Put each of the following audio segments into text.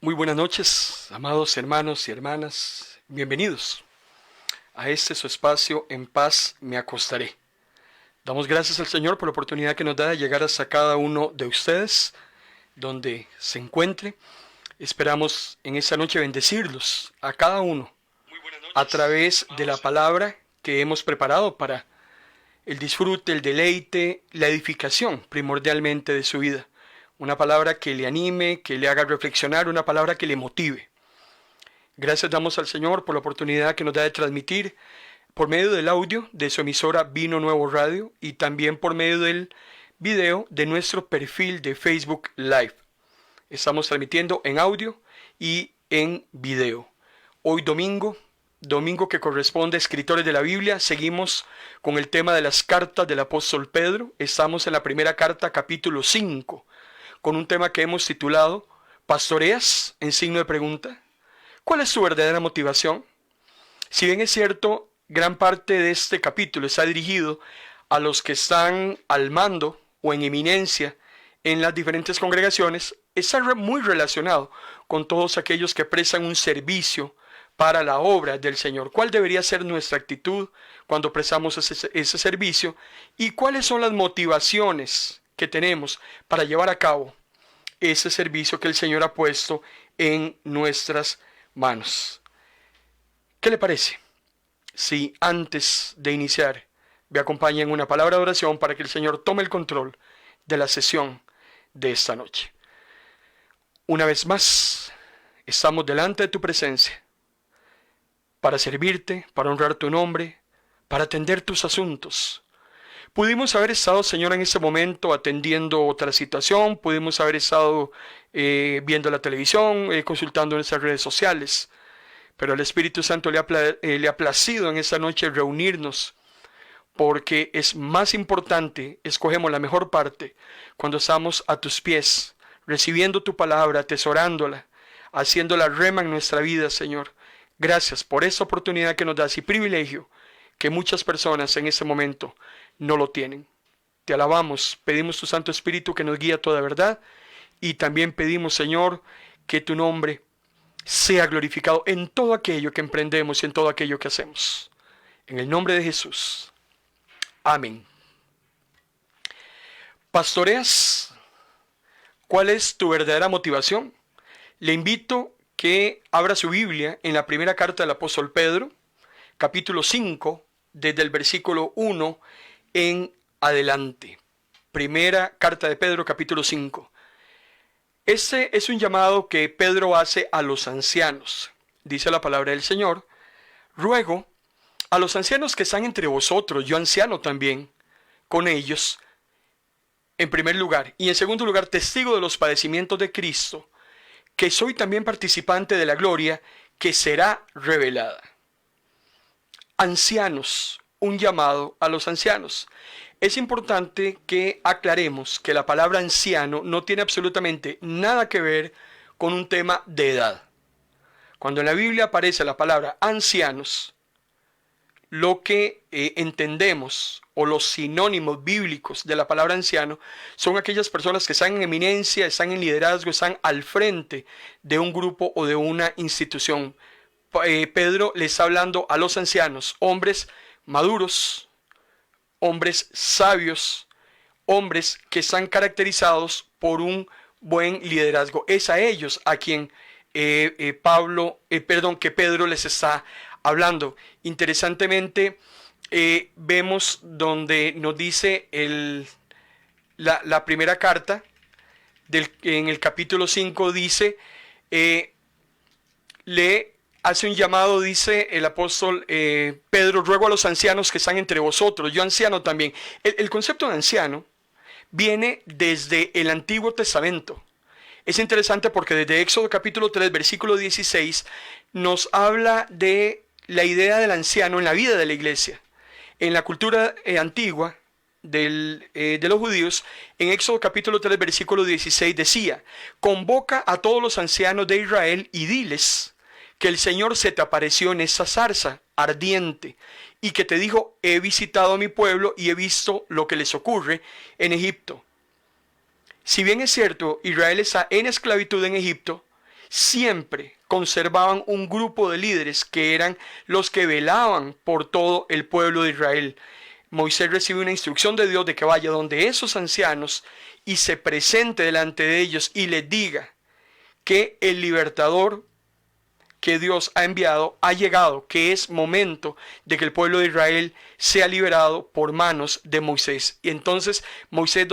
Muy buenas noches, amados hermanos y hermanas. Bienvenidos a este su espacio En paz me acostaré. Damos gracias al Señor por la oportunidad que nos da de llegar hasta cada uno de ustedes, donde se encuentre. Esperamos en esta noche bendecirlos a cada uno a través de la palabra que hemos preparado para el disfrute, el deleite, la edificación primordialmente de su vida. Una palabra que le anime, que le haga reflexionar, una palabra que le motive. Gracias damos al Señor por la oportunidad que nos da de transmitir por medio del audio de su emisora Vino Nuevo Radio y también por medio del video de nuestro perfil de Facebook Live. Estamos transmitiendo en audio y en video. Hoy domingo que corresponde a escritores de la Biblia, seguimos con el tema de las cartas del apóstol Pedro. Estamos en la primera carta, capítulo 5. Con un tema que hemos titulado ¿Pastoreas? En signo de pregunta. ¿Cuál es tu verdadera motivación? Si bien es cierto, gran parte de este capítulo está dirigido a los que están al mando o en eminencia en las diferentes congregaciones, está muy relacionado con todos aquellos que prestan un servicio para la obra del Señor. ¿Cuál debería ser nuestra actitud cuando prestamos ese servicio? ¿Y cuáles son las motivaciones que tenemos para llevar a cabo ese servicio que el Señor ha puesto en nuestras manos? ¿Qué le parece si antes de iniciar me acompaña en una palabra de oración para que el Señor tome el control de la sesión de esta noche? Una vez más, estamos delante de tu presencia para servirte, para honrar tu nombre, para atender tus asuntos. Pudimos haber estado, Señor, en ese momento atendiendo otra situación, pudimos haber estado viendo la televisión, consultando nuestras redes sociales, pero al Espíritu Santo le ha placido en esta noche reunirnos, porque es más importante, escogemos la mejor parte cuando estamos a tus pies, recibiendo tu palabra, atesorándola, haciéndola rema en nuestra vida, Señor. Gracias por esta oportunidad que nos das y privilegio que muchas personas en este momento no lo tienen. Te alabamos, pedimos tu Santo Espíritu que nos guíe a toda verdad y también pedimos, Señor, que tu nombre sea glorificado en todo aquello que emprendemos y en todo aquello que hacemos. En el nombre de Jesús. Amén. ¿Pastoreas? ¿Cuál es tu verdadera motivación? Le invito que abra su Biblia en la primera carta del apóstol Pedro, capítulo 5, desde el versículo 1 en adelante. Primera carta de Pedro, capítulo 5. Este es un llamado que Pedro hace a los ancianos. Dice la palabra del Señor: ruego a los ancianos que están entre vosotros, yo anciano también, con ellos, en primer lugar, y en segundo lugar, testigo de los padecimientos de Cristo, que soy también participante de la gloria que será revelada. Ancianos, un llamado a los ancianos. Es importante que aclaremos que la palabra anciano no tiene absolutamente nada que ver con un tema de edad. Cuando en la Biblia aparece la palabra ancianos, lo que entendemos o los sinónimos bíblicos de la palabra anciano son aquellas personas que están en eminencia, están en liderazgo, están al frente de un grupo o de una institución. Pedro le está hablando a los ancianos, hombres maduros, hombres sabios, hombres que están caracterizados por un buen liderazgo. Es a ellos a quien que Pedro les está hablando. Interesantemente, vemos donde nos dice la primera carta, en el capítulo 5 dice, le hace un llamado, dice el apóstol Pedro: ruego a los ancianos que están entre vosotros, yo anciano también. El concepto de anciano viene desde el Antiguo Testamento. Es interesante porque desde Éxodo capítulo 3, versículo 16, nos habla de la idea del anciano en la vida de la iglesia. En la cultura antigua de los judíos, en Éxodo capítulo 3, versículo 16 decía: convoca a todos los ancianos de Israel y diles que el Señor se te apareció en esa zarza ardiente y que te dijo: he visitado a mi pueblo y he visto lo que les ocurre en Egipto. Si bien es cierto, Israel está en esclavitud en Egipto, siempre conservaban un grupo de líderes que eran los que velaban por todo el pueblo de Israel. Moisés recibe una instrucción de Dios de que vaya donde esos ancianos y se presente delante de ellos y les diga que el libertador que Dios ha enviado ha llegado, que es momento de que el pueblo de Israel sea liberado por manos de Moisés. Y entonces Moisés,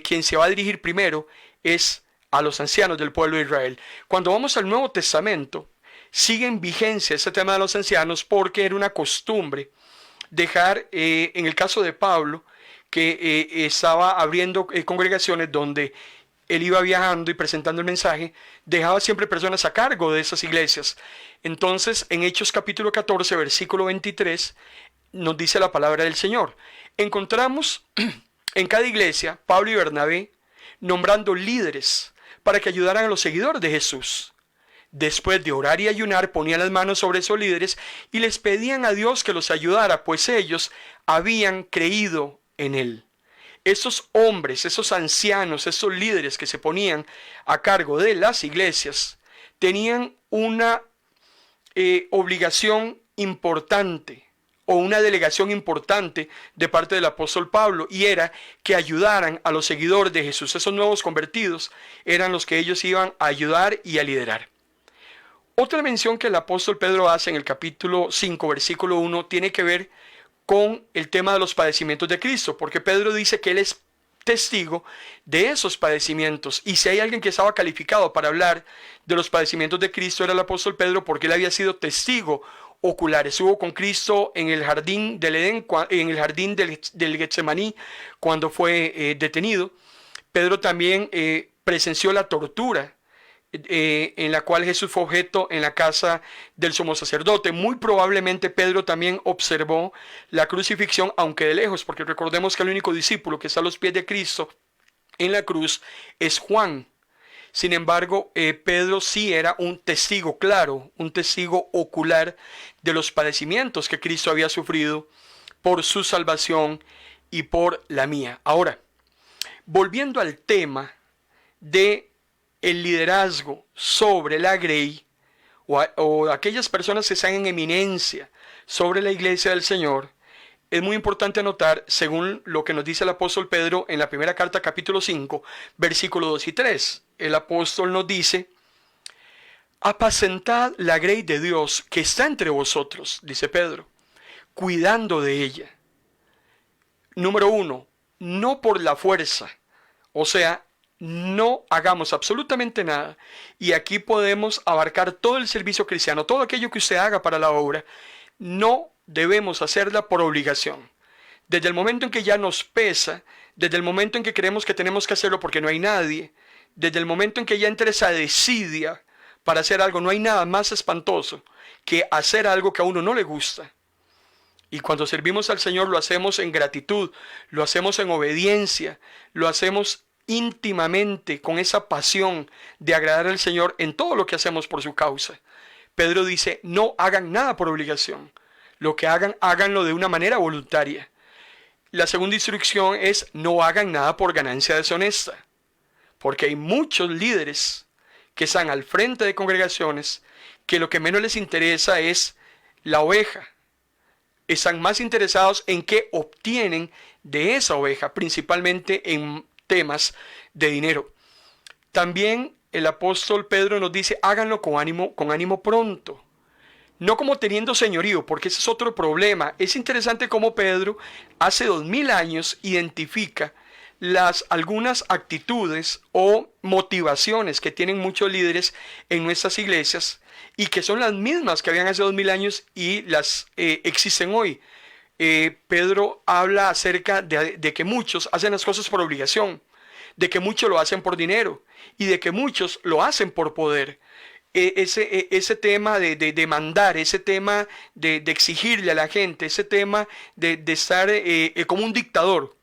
quien se va a dirigir primero es a los ancianos del pueblo de Israel. Cuando vamos al Nuevo Testamento, sigue en vigencia ese tema de los ancianos porque era una costumbre dejar, en el caso de Pablo, que estaba abriendo congregaciones donde él iba viajando y presentando el mensaje, dejaba siempre personas a cargo de esas iglesias. Entonces, en Hechos capítulo 14, versículo 23, nos dice la palabra del Señor. Encontramos en cada iglesia, Pablo y Bernabé, nombrando líderes para que ayudaran a los seguidores de Jesús. Después de orar y ayunar, ponían las manos sobre esos líderes y les pedían a Dios que los ayudara, pues ellos habían creído en Él. Esos hombres, esos ancianos, esos líderes que se ponían a cargo de las iglesias, tenían una obligación importante o una delegación importante de parte del apóstol Pablo, y era que ayudaran a los seguidores de Jesús. Esos nuevos convertidos eran los que ellos iban a ayudar y a liderar. Otra mención que el apóstol Pedro hace en el capítulo 5, versículo 1, tiene que ver con el tema de los padecimientos de Cristo, porque Pedro dice que él es testigo de esos padecimientos, y si hay alguien que estaba calificado para hablar de los padecimientos de Cristo era el apóstol Pedro, porque él había sido testigo ocular. Estuvo con Cristo en el jardín del Edén, en el jardín del Getsemaní, cuando fue detenido. Pedro también presenció la tortura en la cual Jesús fue objeto en la casa del sumo sacerdote. Muy probablemente Pedro también observó la crucifixión, aunque de lejos, porque recordemos que el único discípulo que está a los pies de Cristo en la cruz es Juan. Sin embargo, Pedro sí era un testigo claro, un testigo ocular de los padecimientos que Cristo había sufrido por su salvación y por la mía. Ahora, volviendo al tema de el liderazgo sobre la grey o aquellas personas que están en eminencia sobre la iglesia del Señor, es muy importante notar, según lo que nos dice el apóstol Pedro en la primera carta capítulo 5, versículos 2 y 3. El apóstol nos dice: apacentad la grey de Dios que está entre vosotros, dice Pedro, cuidando de ella. Número 1, no por la fuerza, o sea, no hagamos absolutamente nada. Y aquí podemos abarcar todo el servicio cristiano, todo aquello que usted haga para la obra. No debemos hacerla por obligación. Desde el momento en que ya nos pesa, desde el momento en que creemos que tenemos que hacerlo porque no hay nadie, desde el momento en que ya entra esa desidia para hacer algo, no hay nada más espantoso que hacer algo que a uno no le gusta. Y cuando servimos al Señor lo hacemos en gratitud, lo hacemos en obediencia, lo hacemos íntimamente, con esa pasión de agradar al Señor en todo lo que hacemos por su causa. Pedro dice: no hagan nada por obligación. Lo que hagan, háganlo de una manera voluntaria. La segunda instrucción es: no hagan nada por ganancia deshonesta. Porque hay muchos líderes que están al frente de congregaciones que lo que menos les interesa es la oveja. Están más interesados en qué obtienen de esa oveja, principalmente en temas de dinero. También el apóstol Pedro nos dice: háganlo con ánimo pronto, no como teniendo señorío, porque ese es otro problema. Es interesante cómo Pedro hace 2000 años identifica algunas actitudes o motivaciones que tienen muchos líderes en nuestras iglesias y que son las mismas que habían hace 2000 años y las existen hoy. Pedro habla acerca de que muchos hacen las cosas por obligación, de que muchos lo hacen por dinero y de que muchos lo hacen por poder. Ese tema de demandar, ese tema de exigirle a la gente, ese tema de estar como un dictador,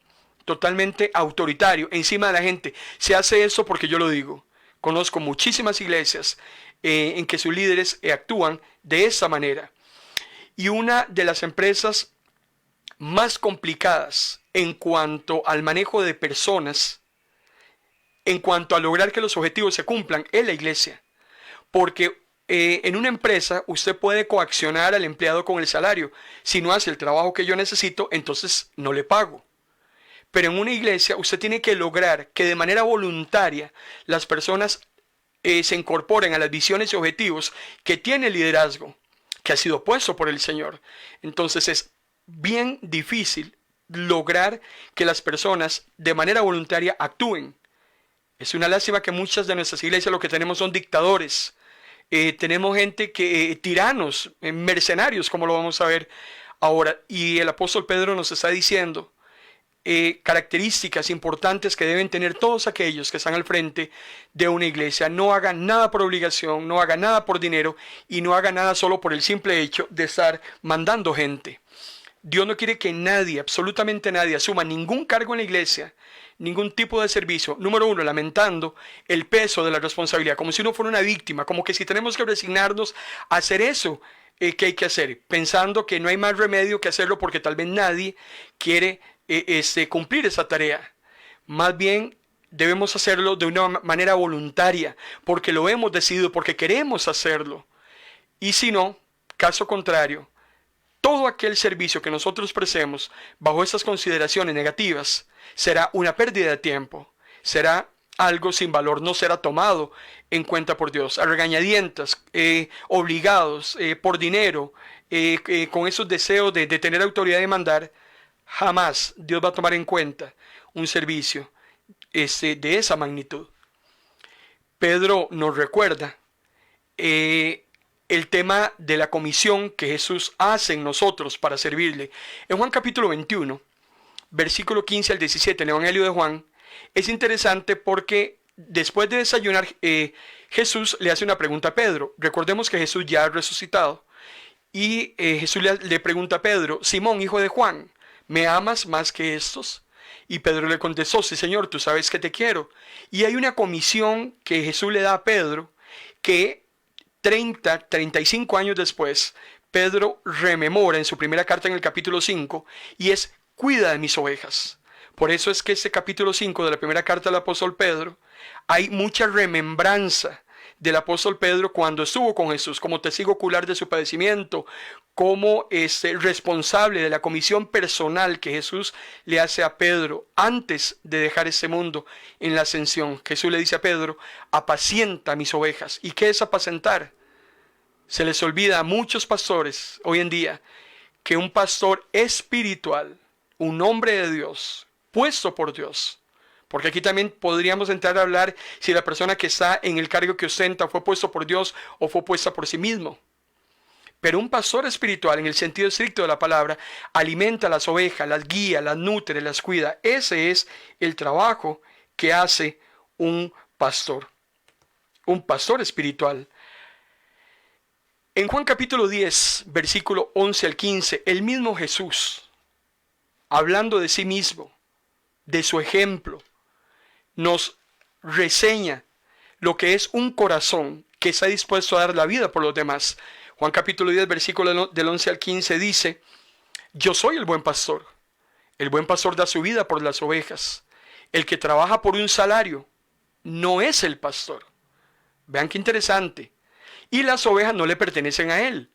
totalmente autoritario encima de la gente. Se hace eso porque yo lo digo. Conozco muchísimas iglesias en que sus líderes actúan de esa manera. Y una de las empresas más complicadas en cuanto al manejo de personas, en cuanto a lograr que los objetivos se cumplan, es la iglesia. porque en una empresa usted puede coaccionar al empleado con el salario. Si no hace el trabajo que yo necesito, entonces no le pago. Pero en una iglesia usted tiene que lograr que de manera voluntaria las personas se incorporen a las visiones y objetivos que tiene el liderazgo, que ha sido puesto por el Señor. Entonces es bien difícil lograr que las personas de manera voluntaria actúen. Es una lástima que muchas de nuestras iglesias lo que tenemos son dictadores. Tenemos gente que, tiranos, mercenarios, como lo vamos a ver ahora. Y el apóstol Pedro nos está diciendo características importantes que deben tener todos aquellos que están al frente de una iglesia. No hagan nada por obligación, no hagan nada por dinero y no hagan nada solo por el simple hecho de estar mandando gente. Dios no quiere que nadie, absolutamente nadie, asuma ningún cargo en la iglesia, ningún tipo de servicio. Número uno, lamentando el peso de la responsabilidad, como si uno fuera una víctima, como que si tenemos que resignarnos a hacer eso que hay que hacer, pensando que no hay más remedio que hacerlo porque tal vez nadie quiere cumplir esa tarea. Más bien debemos hacerlo de una manera voluntaria, porque lo hemos decidido, porque queremos hacerlo. Y si no, caso contrario, todo aquel servicio que nosotros prestemos bajo estas consideraciones negativas será una pérdida de tiempo, será algo sin valor, no será tomado en cuenta por Dios. A regañadientas, obligados por dinero, con esos deseos de tener autoridad y mandar, jamás Dios va a tomar en cuenta un servicio de esa magnitud. Pedro nos recuerda el tema de la comisión que Jesús hace en nosotros para servirle. En Juan capítulo 21, versículo 15 al 17, en el Evangelio de Juan, es interesante porque después de desayunar, Jesús le hace una pregunta a Pedro. Recordemos que Jesús ya ha resucitado. Y Jesús le pregunta a Pedro: Simón, hijo de Juan, ¿me amas más que estos? Y Pedro le contestó: sí, Señor, tú sabes que te quiero. Y hay una comisión que Jesús le da a Pedro que 35 años después, Pedro rememora en su primera carta en el capítulo 5, y es: cuida de mis ovejas. Por eso es que este capítulo 5 de la primera carta del apóstol Pedro, hay mucha remembranza del apóstol Pedro cuando estuvo con Jesús, como testigo ocular de su padecimiento, como responsable de la comisión personal que Jesús le hace a Pedro antes de dejar este mundo en la ascensión. Jesús le dice a Pedro: apacienta mis ovejas. ¿Y qué es apacentar? Se les olvida a muchos pastores hoy en día que un pastor espiritual, un hombre de Dios, puesto por Dios, porque aquí también podríamos entrar a hablar si la persona que está en el cargo que ostenta fue puesto por Dios o fue puesta por sí mismo. Pero un pastor espiritual, en el sentido estricto de la palabra, alimenta a las ovejas, las guía, las nutre, las cuida. Ese es el trabajo que hace un pastor espiritual. En Juan capítulo 10, versículo 11 al 15, el mismo Jesús, hablando de sí mismo, de su ejemplo, nos reseña lo que es un corazón que está dispuesto a dar la vida por los demás. Juan capítulo 10, versículo del 11 al 15 dice: yo soy el buen pastor da su vida por las ovejas. El que trabaja por un salario no es el pastor. Vean qué interesante. Y las ovejas no le pertenecen a él.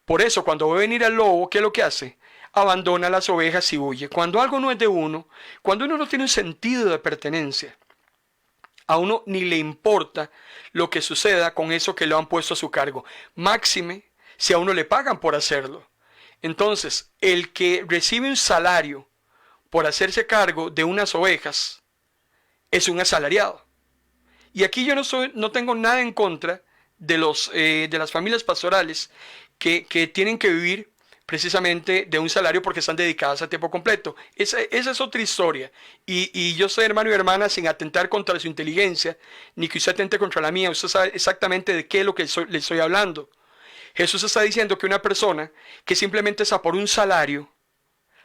Por eso, cuando ve venir al lobo, ¿qué es lo que hace? Abandona las ovejas y huye. Cuando algo no es de uno, cuando uno no tiene un sentido de pertenencia, a uno ni le importa lo que suceda con eso que lo han puesto a su cargo. Máxime si a uno le pagan por hacerlo. Entonces, el que recibe un salario por hacerse cargo de unas ovejas es un asalariado. Y aquí yo no tengo nada en contra de las familias pastorales que tienen que vivir precisamente de un salario porque están dedicadas a tiempo completo. Esa es otra historia. Y yo soy, hermano y hermana, sin atentar contra su inteligencia, ni que usted atente contra la mía. Usted sabe exactamente de qué es lo que le estoy hablando. Jesús está diciendo que una persona que simplemente está por un salario,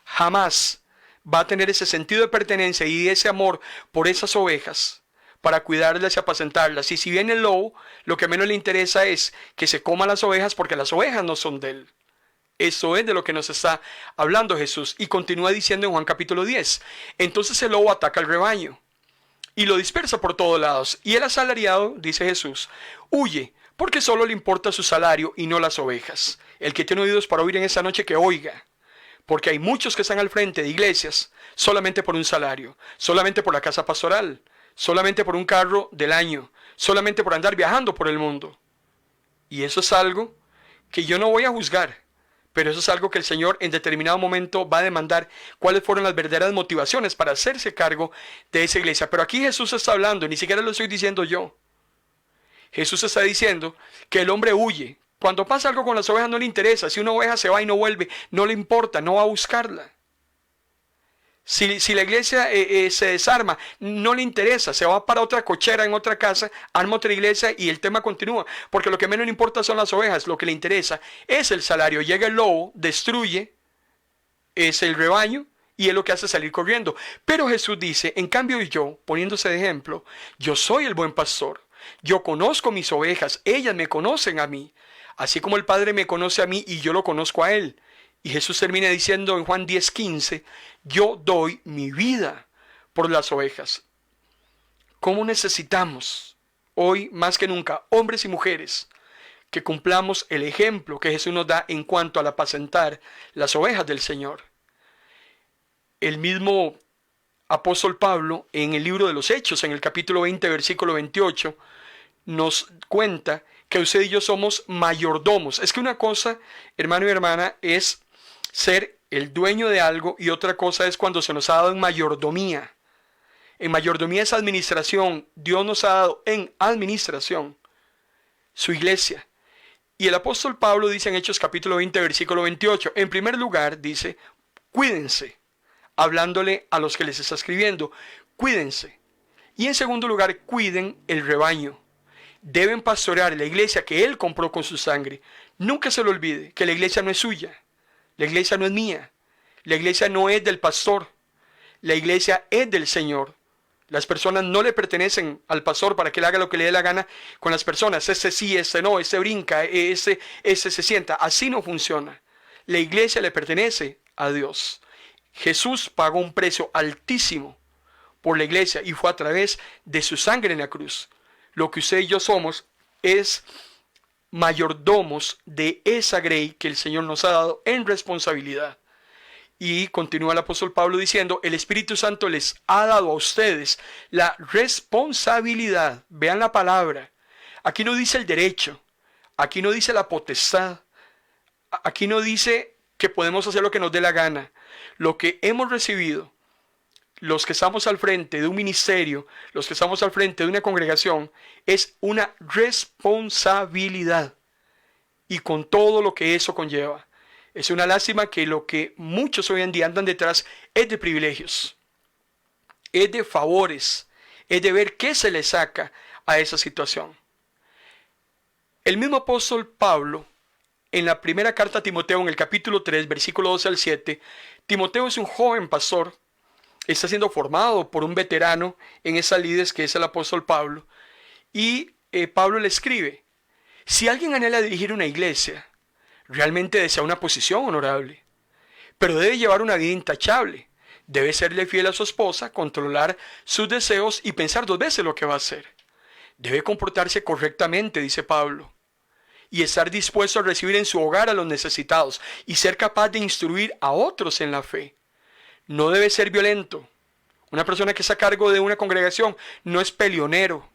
jamás va a tener ese sentido de pertenencia y ese amor por esas ovejas para cuidarlas y apacentarlas. Y si viene el lobo, lo que menos le interesa es que se coman las ovejas porque las ovejas no son de él. Eso es de lo que nos está hablando Jesús. Y continúa diciendo en Juan capítulo 10. Entonces el lobo ataca al rebaño y lo dispersa por todos lados. Y el asalariado, dice Jesús, huye porque solo le importa su salario y no las ovejas. El que tiene oídos para oír en esta noche, que oiga. Porque hay muchos que están al frente de iglesias solamente por un salario, solamente por la casa pastoral, solamente por un carro del año, solamente por andar viajando por el mundo. Y eso es algo que yo no voy a juzgar, pero eso es algo que el Señor en determinado momento va a demandar cuáles fueron las verdaderas motivaciones para hacerse cargo de esa iglesia. Pero aquí Jesús está hablando, ni siquiera lo estoy diciendo yo. Jesús está diciendo que el hombre huye. Cuando pasa algo con las ovejas no le interesa. Si una oveja se va y no vuelve, no le importa, no va a buscarla. Si la iglesia se desarma, no le interesa, se va para otra cochera en otra casa, arma otra iglesia y el tema continúa. Porque lo que menos le importa son las ovejas, lo que le interesa es el salario. Llega el lobo, destruye, es el rebaño y es lo que hace salir corriendo. Pero Jesús dice, en cambio yo, poniéndose de ejemplo, yo soy el buen pastor. Yo conozco mis ovejas, ellas me conocen a mí, así como el Padre me conoce a mí y yo lo conozco a él. Y Jesús termina diciendo en Juan 10:15, yo doy mi vida por las ovejas. ¿Cómo necesitamos hoy más que nunca, hombres y mujeres, que cumplamos el ejemplo que Jesús nos da en cuanto al apacentar las ovejas del Señor? El mismo apóstol Pablo, en el libro de los Hechos, en el capítulo 20, versículo 28, nos cuenta que usted y yo somos mayordomos. Es que una cosa, hermano y hermana, es ser el dueño de algo y otra cosa es cuando se nos ha dado en mayordomía. En mayordomía es administración. Dios nos ha dado en administración su iglesia. Y el apóstol Pablo dice en Hechos capítulo 20, versículo 28, en primer lugar dice, cuídense, hablándole a los que les está escribiendo, cuídense. Y en segundo lugar, cuiden el rebaño. Deben pastorear la iglesia que Él compró con su sangre. Nunca se lo olvide que la iglesia no es suya. La iglesia no es mía. La iglesia no es del pastor. La iglesia es del Señor. Las personas no le pertenecen al pastor para que él haga lo que le dé la gana con las personas. Este sí, este no, este brinca, este se sienta. Así no funciona. La iglesia le pertenece a Dios. Jesús pagó un precio altísimo por la iglesia y fue a través de su sangre en la cruz. Lo que usted y yo somos es mayordomos de esa grey que el Señor nos ha dado en responsabilidad. Y continúa el apóstol Pablo diciendo, el Espíritu Santo les ha dado a ustedes la responsabilidad. Vean la palabra. Aquí no dice el derecho, aquí no dice la potestad, aquí no dice que podemos hacer lo que nos dé la gana. Lo que hemos recibido, los que estamos al frente de un ministerio, los que estamos al frente de una congregación, es una responsabilidad. Y con todo lo que eso conlleva. Es una lástima que lo que muchos hoy en día andan detrás es de privilegios, es de favores, es de ver qué se le saca a esa situación. El mismo apóstol Pablo, en la primera carta a Timoteo, en el capítulo 3, versículo 12 al 7, Timoteo es un joven pastor, está siendo formado por un veterano en esa lides que es el apóstol Pablo, y Pablo le escribe, si alguien anhela dirigir una iglesia, realmente desea una posición honorable, pero debe llevar una vida intachable, debe serle fiel a su esposa, controlar sus deseos y pensar dos veces lo que va a hacer. Debe comportarse correctamente, dice Pablo, y estar dispuesto a recibir en su hogar a los necesitados y ser capaz de instruir a otros en la fe. No debe ser violento. Una persona que está a cargo de una congregación no es peleonero.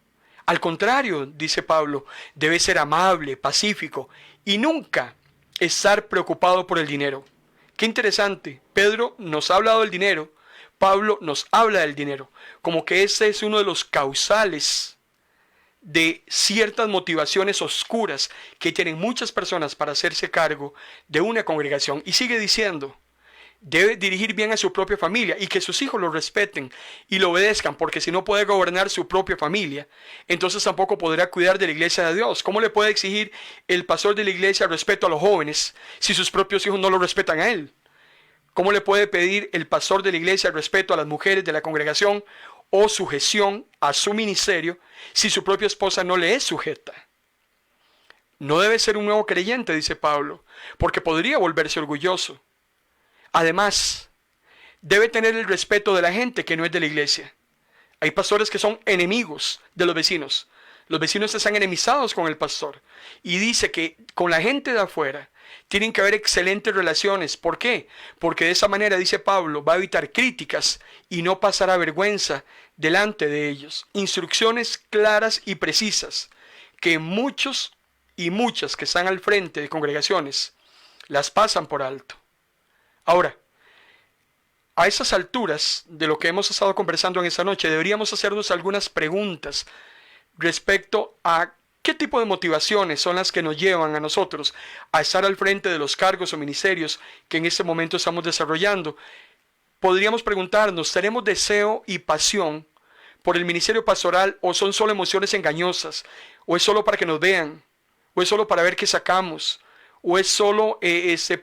Al contrario, dice Pablo, debe ser amable, pacífico y nunca estar preocupado por el dinero. Qué interesante. Pedro nos ha hablado del dinero. Pablo nos habla del dinero. Como que ese es uno de los causales de ciertas motivaciones oscuras que tienen muchas personas para hacerse cargo de una congregación. Y sigue diciendo, debe dirigir bien a su propia familia y que sus hijos lo respeten y lo obedezcan, porque si no puede gobernar su propia familia, entonces tampoco podrá cuidar de la iglesia de Dios. ¿Cómo le puede exigir el pastor de la iglesia respeto a los jóvenes si sus propios hijos no lo respetan a él? ¿Cómo le puede pedir el pastor de la iglesia respeto a las mujeres de la congregación o sujeción a su ministerio si su propia esposa no le es sujeta? No debe ser un nuevo creyente, dice Pablo, porque podría volverse orgulloso. Además, debe tener el respeto de la gente que no es de la iglesia. Hay pastores que son enemigos de los vecinos. Los vecinos están enemistados con el pastor. Y dice que con la gente de afuera tienen que haber excelentes relaciones. ¿Por qué? Porque de esa manera, dice Pablo, va a evitar críticas y no pasará vergüenza delante de ellos. Instrucciones claras y precisas que muchos y muchas que están al frente de congregaciones las pasan por alto. Ahora, a esas alturas de lo que hemos estado conversando en esta noche, deberíamos hacernos algunas preguntas respecto a qué tipo de motivaciones son las que nos llevan a nosotros a estar al frente de los cargos o ministerios que en este momento estamos desarrollando. Podríamos preguntarnos, ¿tenemos deseo y pasión por el ministerio pastoral o son solo emociones engañosas? ¿O es solo para que nos vean? ¿O es solo para ver qué sacamos? ¿O es solo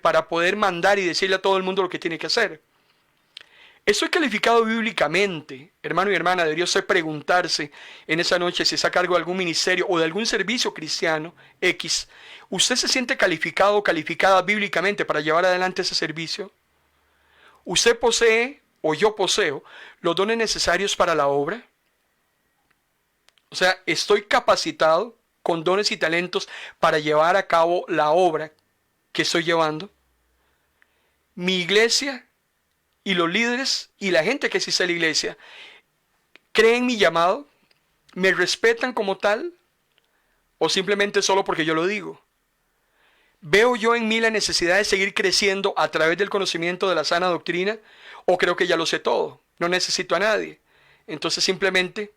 para poder mandar y decirle a todo el mundo lo que tiene que hacer? Eso es calificado bíblicamente, hermano y hermana. Debería usted preguntarse en esa noche si está a cargo de algún ministerio o de algún servicio cristiano X. ¿Usted se siente calificado o calificada bíblicamente para llevar adelante ese servicio? ¿Usted posee o yo poseo los dones necesarios para la obra? O sea, ¿estoy capacitado con dones y talentos para llevar a cabo la obra que estoy llevando? Mi iglesia y los líderes y la gente que asiste a la iglesia creen mi llamado, me respetan como tal, o simplemente solo porque yo lo digo. ¿Veo yo en mí la necesidad de seguir creciendo a través del conocimiento de la sana doctrina? ¿O creo que ya lo sé todo? No necesito a nadie. Entonces simplemente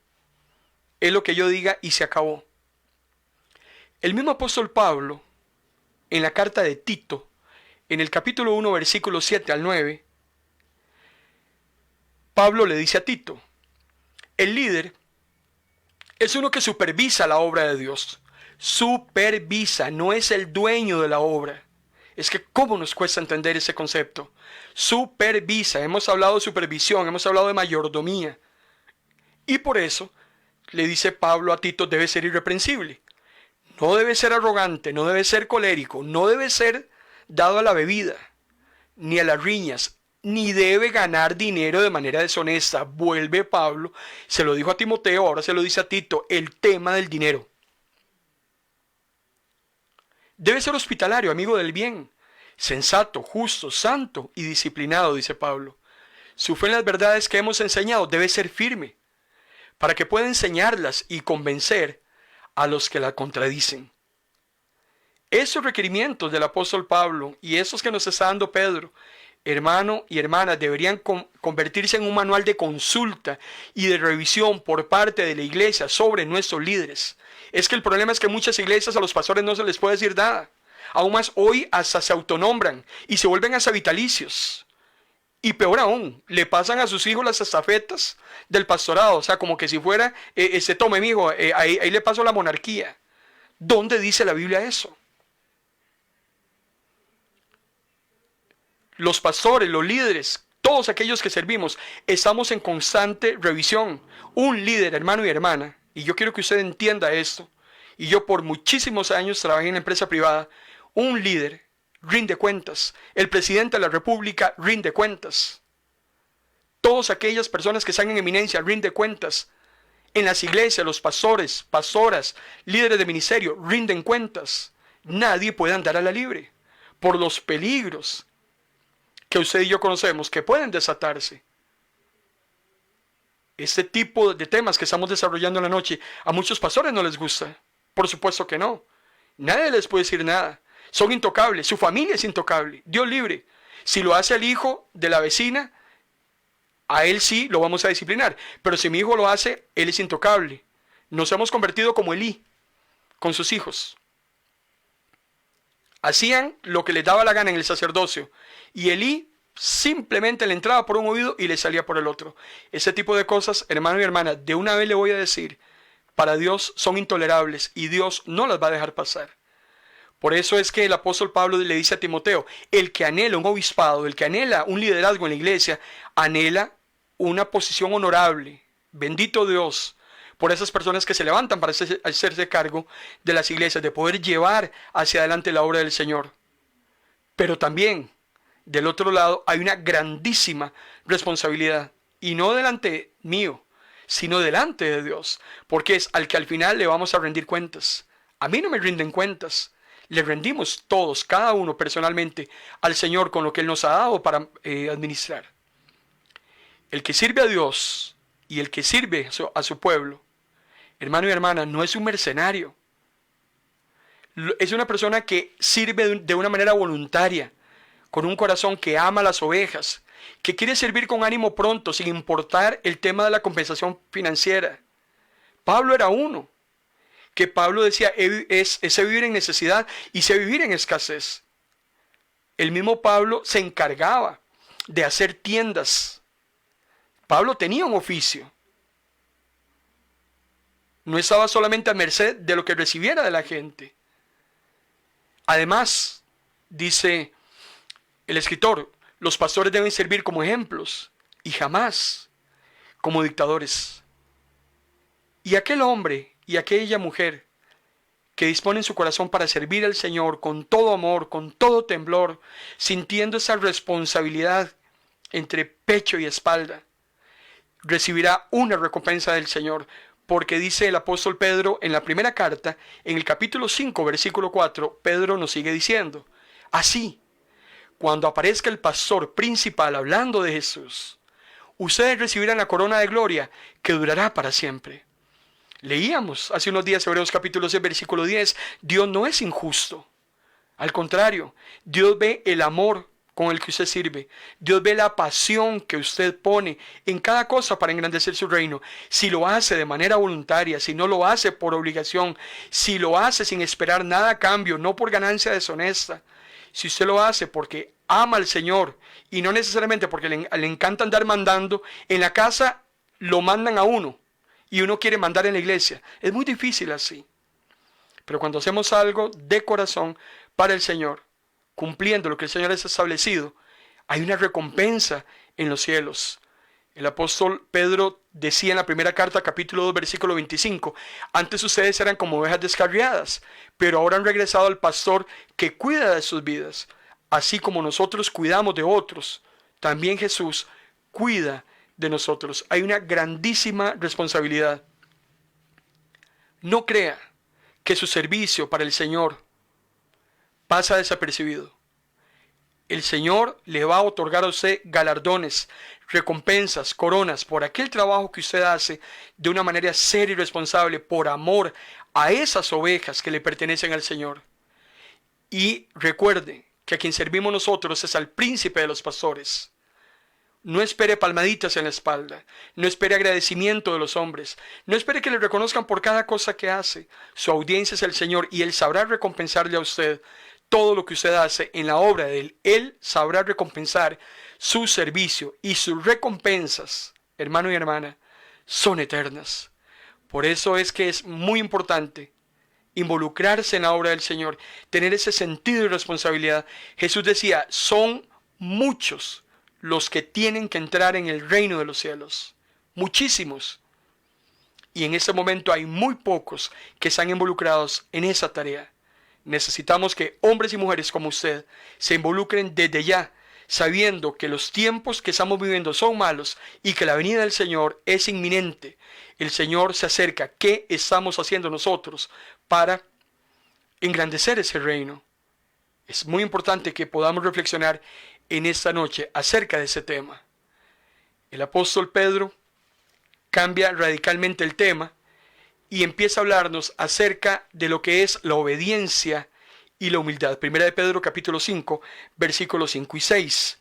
es lo que yo diga y se acabó. El mismo apóstol Pablo, en la carta de Tito, en el capítulo 1, versículos 7 al 9, Pablo le dice a Tito, el líder es uno que supervisa la obra de Dios. Supervisa, no es el dueño de la obra. Es que cómo nos cuesta entender ese concepto. Supervisa, hemos hablado de supervisión, hemos hablado de mayordomía. Y por eso le dice Pablo a Tito, debe ser irreprensible. No debe ser arrogante, no debe ser colérico, no debe ser dado a la bebida, ni a las riñas, ni debe ganar dinero de manera deshonesta. Vuelve Pablo, se lo dijo a Timoteo, ahora se lo dice a Tito, el tema del dinero. Debe ser hospitalario, amigo del bien, sensato, justo, santo y disciplinado, dice Pablo. Su fe en las verdades que hemos enseñado debe ser firme, para que pueda enseñarlas y convencer a los que la contradicen. Esos requerimientos del apóstol Pablo y esos que nos está dando Pedro, hermano y hermana, deberían convertirse en un manual de consulta y de revisión por parte de la iglesia sobre nuestros líderes. Es que el problema es que muchas iglesias a los pastores no se les puede decir nada. Aún más hoy hasta se autonombran y se vuelven hasta vitalicios. Y peor aún, le pasan a sus hijos las estafetas del pastorado. O sea, como que si fuera, tome mi hijo, ahí le paso la monarquía. ¿Dónde dice la Biblia eso? Los pastores, los líderes, todos aquellos que servimos, estamos en constante revisión. Un líder, hermano y hermana, y yo quiero que usted entienda esto, y yo por muchísimos años trabajé en la empresa privada, un líder rinde cuentas, el presidente de la república rinde cuentas, todas aquellas personas que están en eminencia rinde cuentas, en las iglesias, los pastores, pastoras, líderes de ministerio rinden cuentas. Nadie puede andar a la libre por los peligros que usted y yo conocemos, que pueden desatarse. Este tipo de temas que estamos desarrollando en la noche, a muchos pastores no les gusta. Por supuesto que no. Nadie les puede decir nada. Son intocables. Su familia es intocable. Dios libre. Si lo hace el hijo de la vecina, a él sí lo vamos a disciplinar. Pero si mi hijo lo hace, él es intocable. Nos hemos convertido como Elí con sus hijos. Hacían lo que les daba la gana en el sacerdocio. Y Elí simplemente le entraba por un oído y le salía por el otro. Ese tipo de cosas, hermano y hermana, de una vez le voy a decir, para Dios son intolerables y Dios no las va a dejar pasar. Por eso es que el apóstol Pablo le dice a Timoteo, el que anhela un obispado, el que anhela un liderazgo en la iglesia, anhela una posición honorable. Bendito Dios por esas personas que se levantan para hacerse cargo de las iglesias, de poder llevar hacia adelante la obra del Señor. Pero también, del otro lado, hay una grandísima responsabilidad, y no delante mío, sino delante de Dios, porque es al que al final le vamos a rendir cuentas. A mí no me rinden cuentas, le rendimos todos, cada uno personalmente, al Señor con lo que Él nos ha dado para administrar. El que sirve a Dios y el que sirve a su pueblo, hermano y hermana, no es un mercenario. Es una persona que sirve de una manera voluntaria, con un corazón que ama las ovejas, que quiere servir con ánimo pronto, sin importar el tema de la compensación financiera. Pablo era uno, que Pablo decía, sé vivir en necesidad y sé vivir en escasez. El mismo Pablo se encargaba de hacer tiendas. Pablo tenía un oficio. No estaba solamente a merced de lo que recibiera de la gente. Además, dice el escritor, los pastores deben servir como ejemplos y jamás como dictadores. Y aquel hombre y aquella mujer que disponen su corazón para servir al Señor con todo amor, con todo temblor, sintiendo esa responsabilidad entre pecho y espalda, recibirá una recompensa del Señor, porque dice el apóstol Pedro en la primera carta, en el capítulo 5, versículo 4, Pedro nos sigue diciendo, así, cuando aparezca el pastor principal hablando de Jesús, ustedes recibirán la corona de gloria que durará para siempre. Leíamos hace unos días Hebreos capítulo 6, versículo 10, Dios no es injusto. Al contrario, Dios ve el amor con el que usted sirve. Dios ve la pasión que usted pone en cada cosa para engrandecer su reino. Si lo hace de manera voluntaria, si no lo hace por obligación, si lo hace sin esperar nada a cambio, no por ganancia deshonesta. Si usted lo hace porque ama al Señor y no necesariamente porque le encanta andar mandando, en la casa lo mandan a uno y uno quiere mandar en la iglesia. Es muy difícil así. Pero cuando hacemos algo de corazón para el Señor, cumpliendo lo que el Señor ha establecido, hay una recompensa en los cielos. El apóstol Pedro decía en la primera carta, capítulo 2, versículo 25, antes ustedes eran como ovejas descarriadas, pero ahora han regresado al pastor que cuida de sus vidas. Así como nosotros cuidamos de otros, también Jesús cuida de nosotros. Hay una grandísima responsabilidad. No crea que su servicio para el Señor pasa desapercibido. El Señor le va a otorgar a usted galardones, recompensas, coronas por aquel trabajo que usted hace de una manera seria y responsable por amor a esas ovejas que le pertenecen al Señor. Y recuerde que a quien servimos nosotros es al príncipe de los pastores. No espere palmaditas en la espalda, no espere agradecimiento de los hombres, no espere que le reconozcan por cada cosa que hace. Su audiencia es el Señor y Él sabrá recompensarle a usted todo lo que usted hace en la obra de Él. Él sabrá recompensar su servicio y sus recompensas, hermano y hermana, son eternas. Por eso es que es muy importante involucrarse en la obra del Señor, tener ese sentido de responsabilidad. Jesús decía, son muchos los que tienen que entrar en el reino de los cielos. Muchísimos. Y en este momento hay muy pocos que están involucrados en esa tarea. Necesitamos que hombres y mujeres como usted se involucren desde ya, sabiendo que los tiempos que estamos viviendo son malos y que la venida del Señor es inminente. El Señor se acerca. ¿Qué estamos haciendo nosotros para engrandecer ese reino? Es muy importante que podamos reflexionar en esta noche acerca de ese tema. El apóstol Pedro cambia radicalmente el tema y empieza a hablarnos acerca de lo que es la obediencia y la humildad. Primera de Pedro capítulo 5, versículos 5 y 6.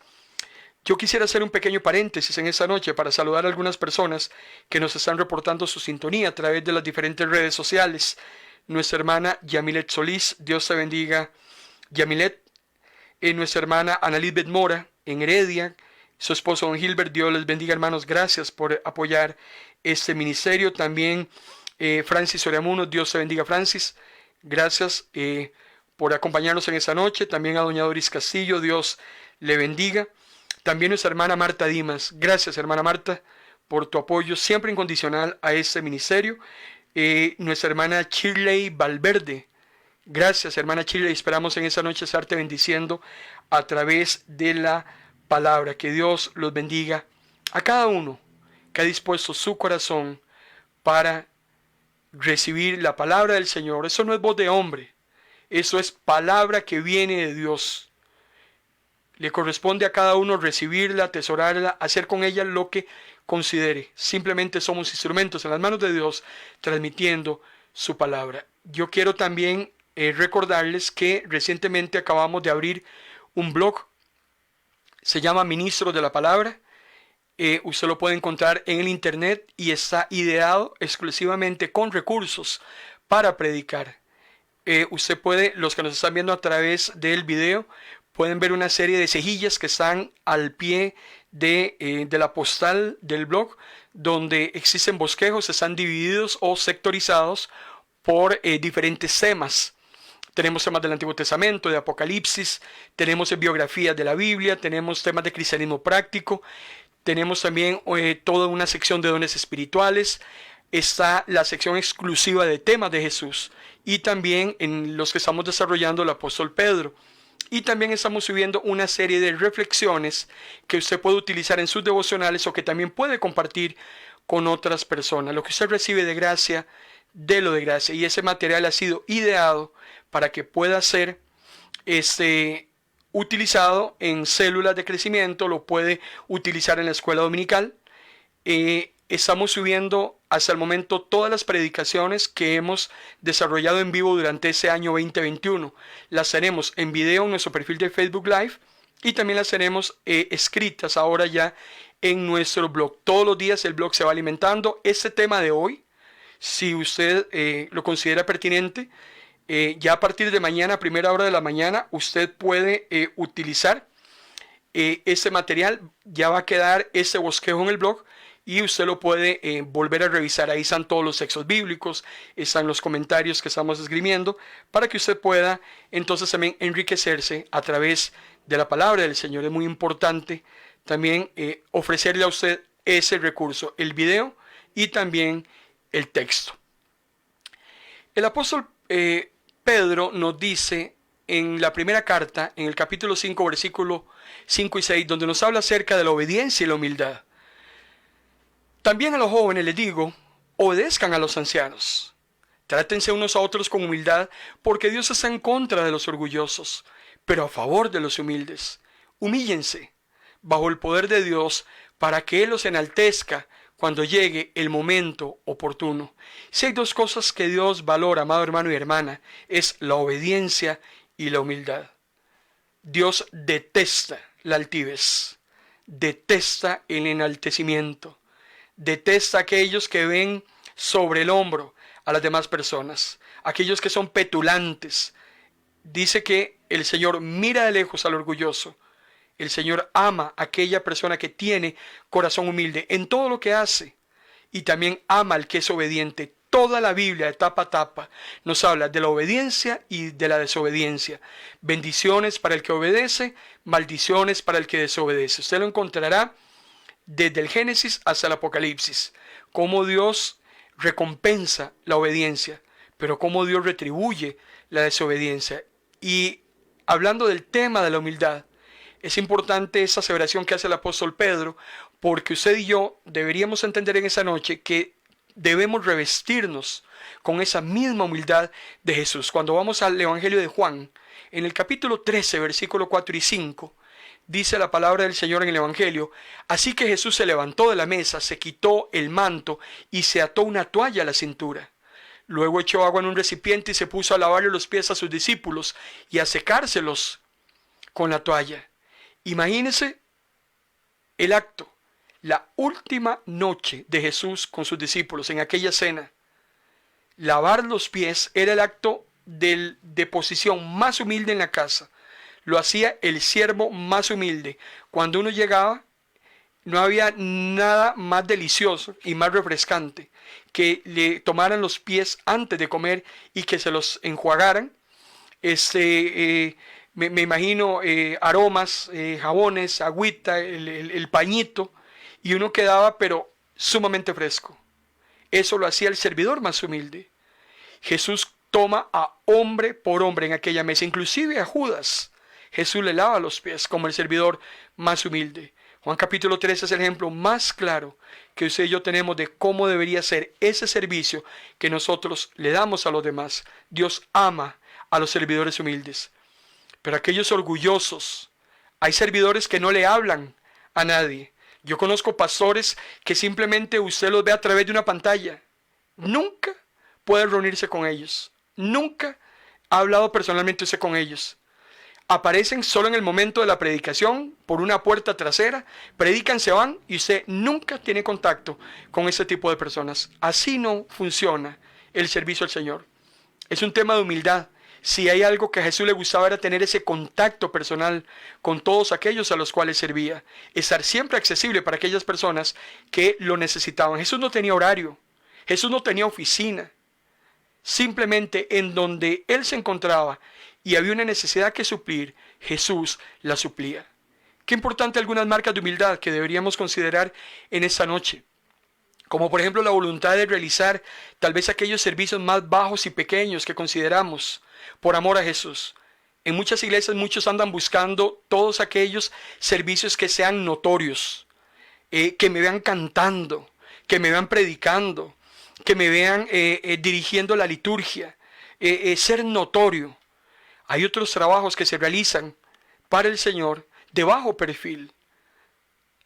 Yo quisiera hacer un pequeño paréntesis en esta noche para saludar a algunas personas que nos están reportando su sintonía a través de las diferentes redes sociales. Nuestra hermana Yamilet Solís, Dios te bendiga. Yamilet, nuestra hermana Ana Lisbeth Mora en Heredia, su esposo Don Gilbert, Dios les bendiga, hermanos, gracias por apoyar este ministerio. También Francis Oriamuno, Dios te bendiga, Francis, gracias por acompañarnos en esta noche. También a doña Doris Castillo, Dios le bendiga. También nuestra hermana Marta Dimas, gracias hermana Marta por tu apoyo siempre incondicional a este ministerio. Nuestra hermana Shirley Valverde, gracias hermana Shirley, esperamos en esta noche estarte bendiciendo a través de la palabra. Que Dios los bendiga a cada uno que ha dispuesto su corazón para recibir la palabra del Señor. Eso no es voz de hombre, eso es palabra que viene de Dios. Le corresponde a cada uno recibirla, atesorarla, hacer con ella lo que considere. Simplemente somos instrumentos en las manos de Dios transmitiendo su palabra. Yo quiero también recordarles que recientemente acabamos de abrir un blog. Se llama Ministros de la Palabra. Usted lo puede encontrar en el internet y está ideado exclusivamente con recursos para predicar. Usted puede, los que nos están viendo a través del video, pueden ver una serie de cejillas que están al pie de la postal del blog, donde existen bosquejos, están divididos o sectorizados por diferentes temas. Tenemos temas del Antiguo Testamento, de Apocalipsis, tenemos biografías de la Biblia, tenemos temas de cristianismo práctico, tenemos también toda una sección de dones espirituales, está la sección exclusiva de temas de Jesús y también en los que estamos desarrollando el apóstol Pedro. Y también estamos subiendo una serie de reflexiones que usted puede utilizar en sus devocionales o que también puede compartir con otras personas. Lo que usted recibe de gracia, de lo de gracia. Y ese material ha sido ideado para que pueda ser utilizado en células de crecimiento, lo puede utilizar en la escuela dominical. Estamos subiendo hasta el momento todas las predicaciones que hemos desarrollado en vivo durante ese año 2021. Las tenemos en video en nuestro perfil de Facebook Live y también las tenemos escritas ahora ya en nuestro blog. Todos los días el blog se va alimentando. Este tema de hoy, si usted lo considera pertinente, ya a partir de mañana, a primera hora de la mañana, usted puede utilizar este material. Ya va a quedar este bosquejo en el blog y usted lo puede volver a revisar. Ahí están todos los textos bíblicos, están los comentarios que estamos esgrimiendo, para que usted pueda entonces también enriquecerse a través de la palabra del Señor. Es muy importante también ofrecerle a usted ese recurso, el video y también el texto. El apóstol Pedro nos dice en la primera carta, en el capítulo 5, versículos 5 y 6, donde nos habla acerca de la obediencia y la humildad. También a los jóvenes les digo, obedezcan a los ancianos. Trátense unos a otros con humildad, porque Dios está en contra de los orgullosos, pero a favor de los humildes. Humíllense bajo el poder de Dios para que Él los enaltezca cuando llegue el momento oportuno. Si hay dos cosas que Dios valora, amado hermano y hermana, es la obediencia y la humildad. Dios detesta la altivez, detesta el enaltecimiento, detesta a aquellos que ven sobre el hombro a las demás personas, aquellos que son petulantes. Dice que el Señor mira de lejos al orgulloso. El Señor ama a aquella persona que tiene corazón humilde en todo lo que hace. Y también ama al que es obediente. Toda la Biblia, de tapa a tapa, nos habla de la obediencia y de la desobediencia. Bendiciones para el que obedece, maldiciones para el que desobedece. Usted lo encontrará desde el Génesis hasta el Apocalipsis. Cómo Dios recompensa la obediencia, pero cómo Dios retribuye la desobediencia. Y hablando del tema de la humildad, es importante esa aseveración que hace el apóstol Pedro, porque usted y yo deberíamos entender en esa noche que debemos revestirnos con esa misma humildad de Jesús. Cuando vamos al Evangelio de Juan, en el capítulo 13, versículo 4 y 5, dice la palabra del Señor en el Evangelio: así que Jesús se levantó de la mesa, se quitó el manto y se ató una toalla a la cintura. Luego echó agua en un recipiente y se puso a lavarle los pies a sus discípulos y a secárselos con la toalla. Imagínense el acto, la última noche de Jesús con sus discípulos en aquella cena. Lavar los pies era el acto de posición más humilde en la casa. Lo hacía el siervo más humilde. Cuando uno llegaba, no había nada más delicioso y más refrescante que le tomaran los pies antes de comer y que se los enjuagaran. Me imagino aromas, jabones, agüita, el pañito, y uno quedaba pero sumamente fresco. Eso lo hacía el servidor más humilde. Jesús toma a hombre por hombre en aquella mesa, inclusive a Judas. Jesús le lava los pies como el servidor más humilde. Juan capítulo 3 es el ejemplo más claro que usted y yo tenemos de cómo debería ser ese servicio que nosotros le damos a los demás. Dios ama a los servidores humildes. Pero aquellos orgullosos, hay servidores que no le hablan a nadie. Yo conozco pastores que simplemente usted los ve a través de una pantalla. Nunca puede reunirse con ellos. Nunca ha hablado personalmente usted con ellos. Aparecen solo en el momento de la predicación, por una puerta trasera, predican, se van y usted nunca tiene contacto con ese tipo de personas. Así no funciona el servicio al Señor. Es un tema de humildad. Si hay algo que a Jesús le gustaba era tener ese contacto personal con todos aquellos a los cuales servía. Estar siempre accesible para aquellas personas que lo necesitaban. Jesús no tenía horario. Jesús no tenía oficina. Simplemente en donde Él se encontraba y había una necesidad que suplir, Jesús la suplía. Qué importante algunas marcas de humildad que deberíamos considerar en esta noche. Como por ejemplo la voluntad de realizar tal vez aquellos servicios más bajos y pequeños que consideramos por amor a Jesús. En muchas iglesias muchos andan buscando todos aquellos servicios que sean notorios, que me vean cantando, que me vean predicando, que me vean dirigiendo la liturgia, ser notorio. Hay otros trabajos que se realizan para el Señor de bajo perfil.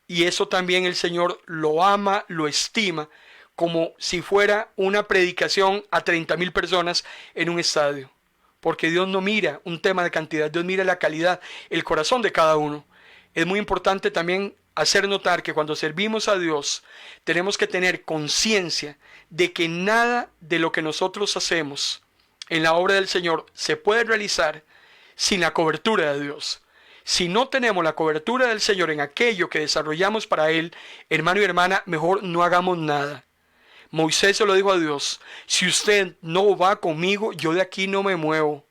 Y eso también el Señor lo ama, lo estima, como si fuera una predicación a 30,000 personas en un estadio. Porque Dios no mira un tema de cantidad, Dios mira la calidad, el corazón de cada uno. Es muy importante también hacer notar que cuando servimos a Dios, tenemos que tener conciencia de que nada de lo que nosotros hacemos en la obra del Señor se puede realizar sin la cobertura de Dios. Si no tenemos la cobertura del Señor en aquello que desarrollamos para Él, hermano y hermana, mejor no hagamos nada. Moisés se lo dijo a Dios: si usted no va conmigo, yo de aquí no me muevo.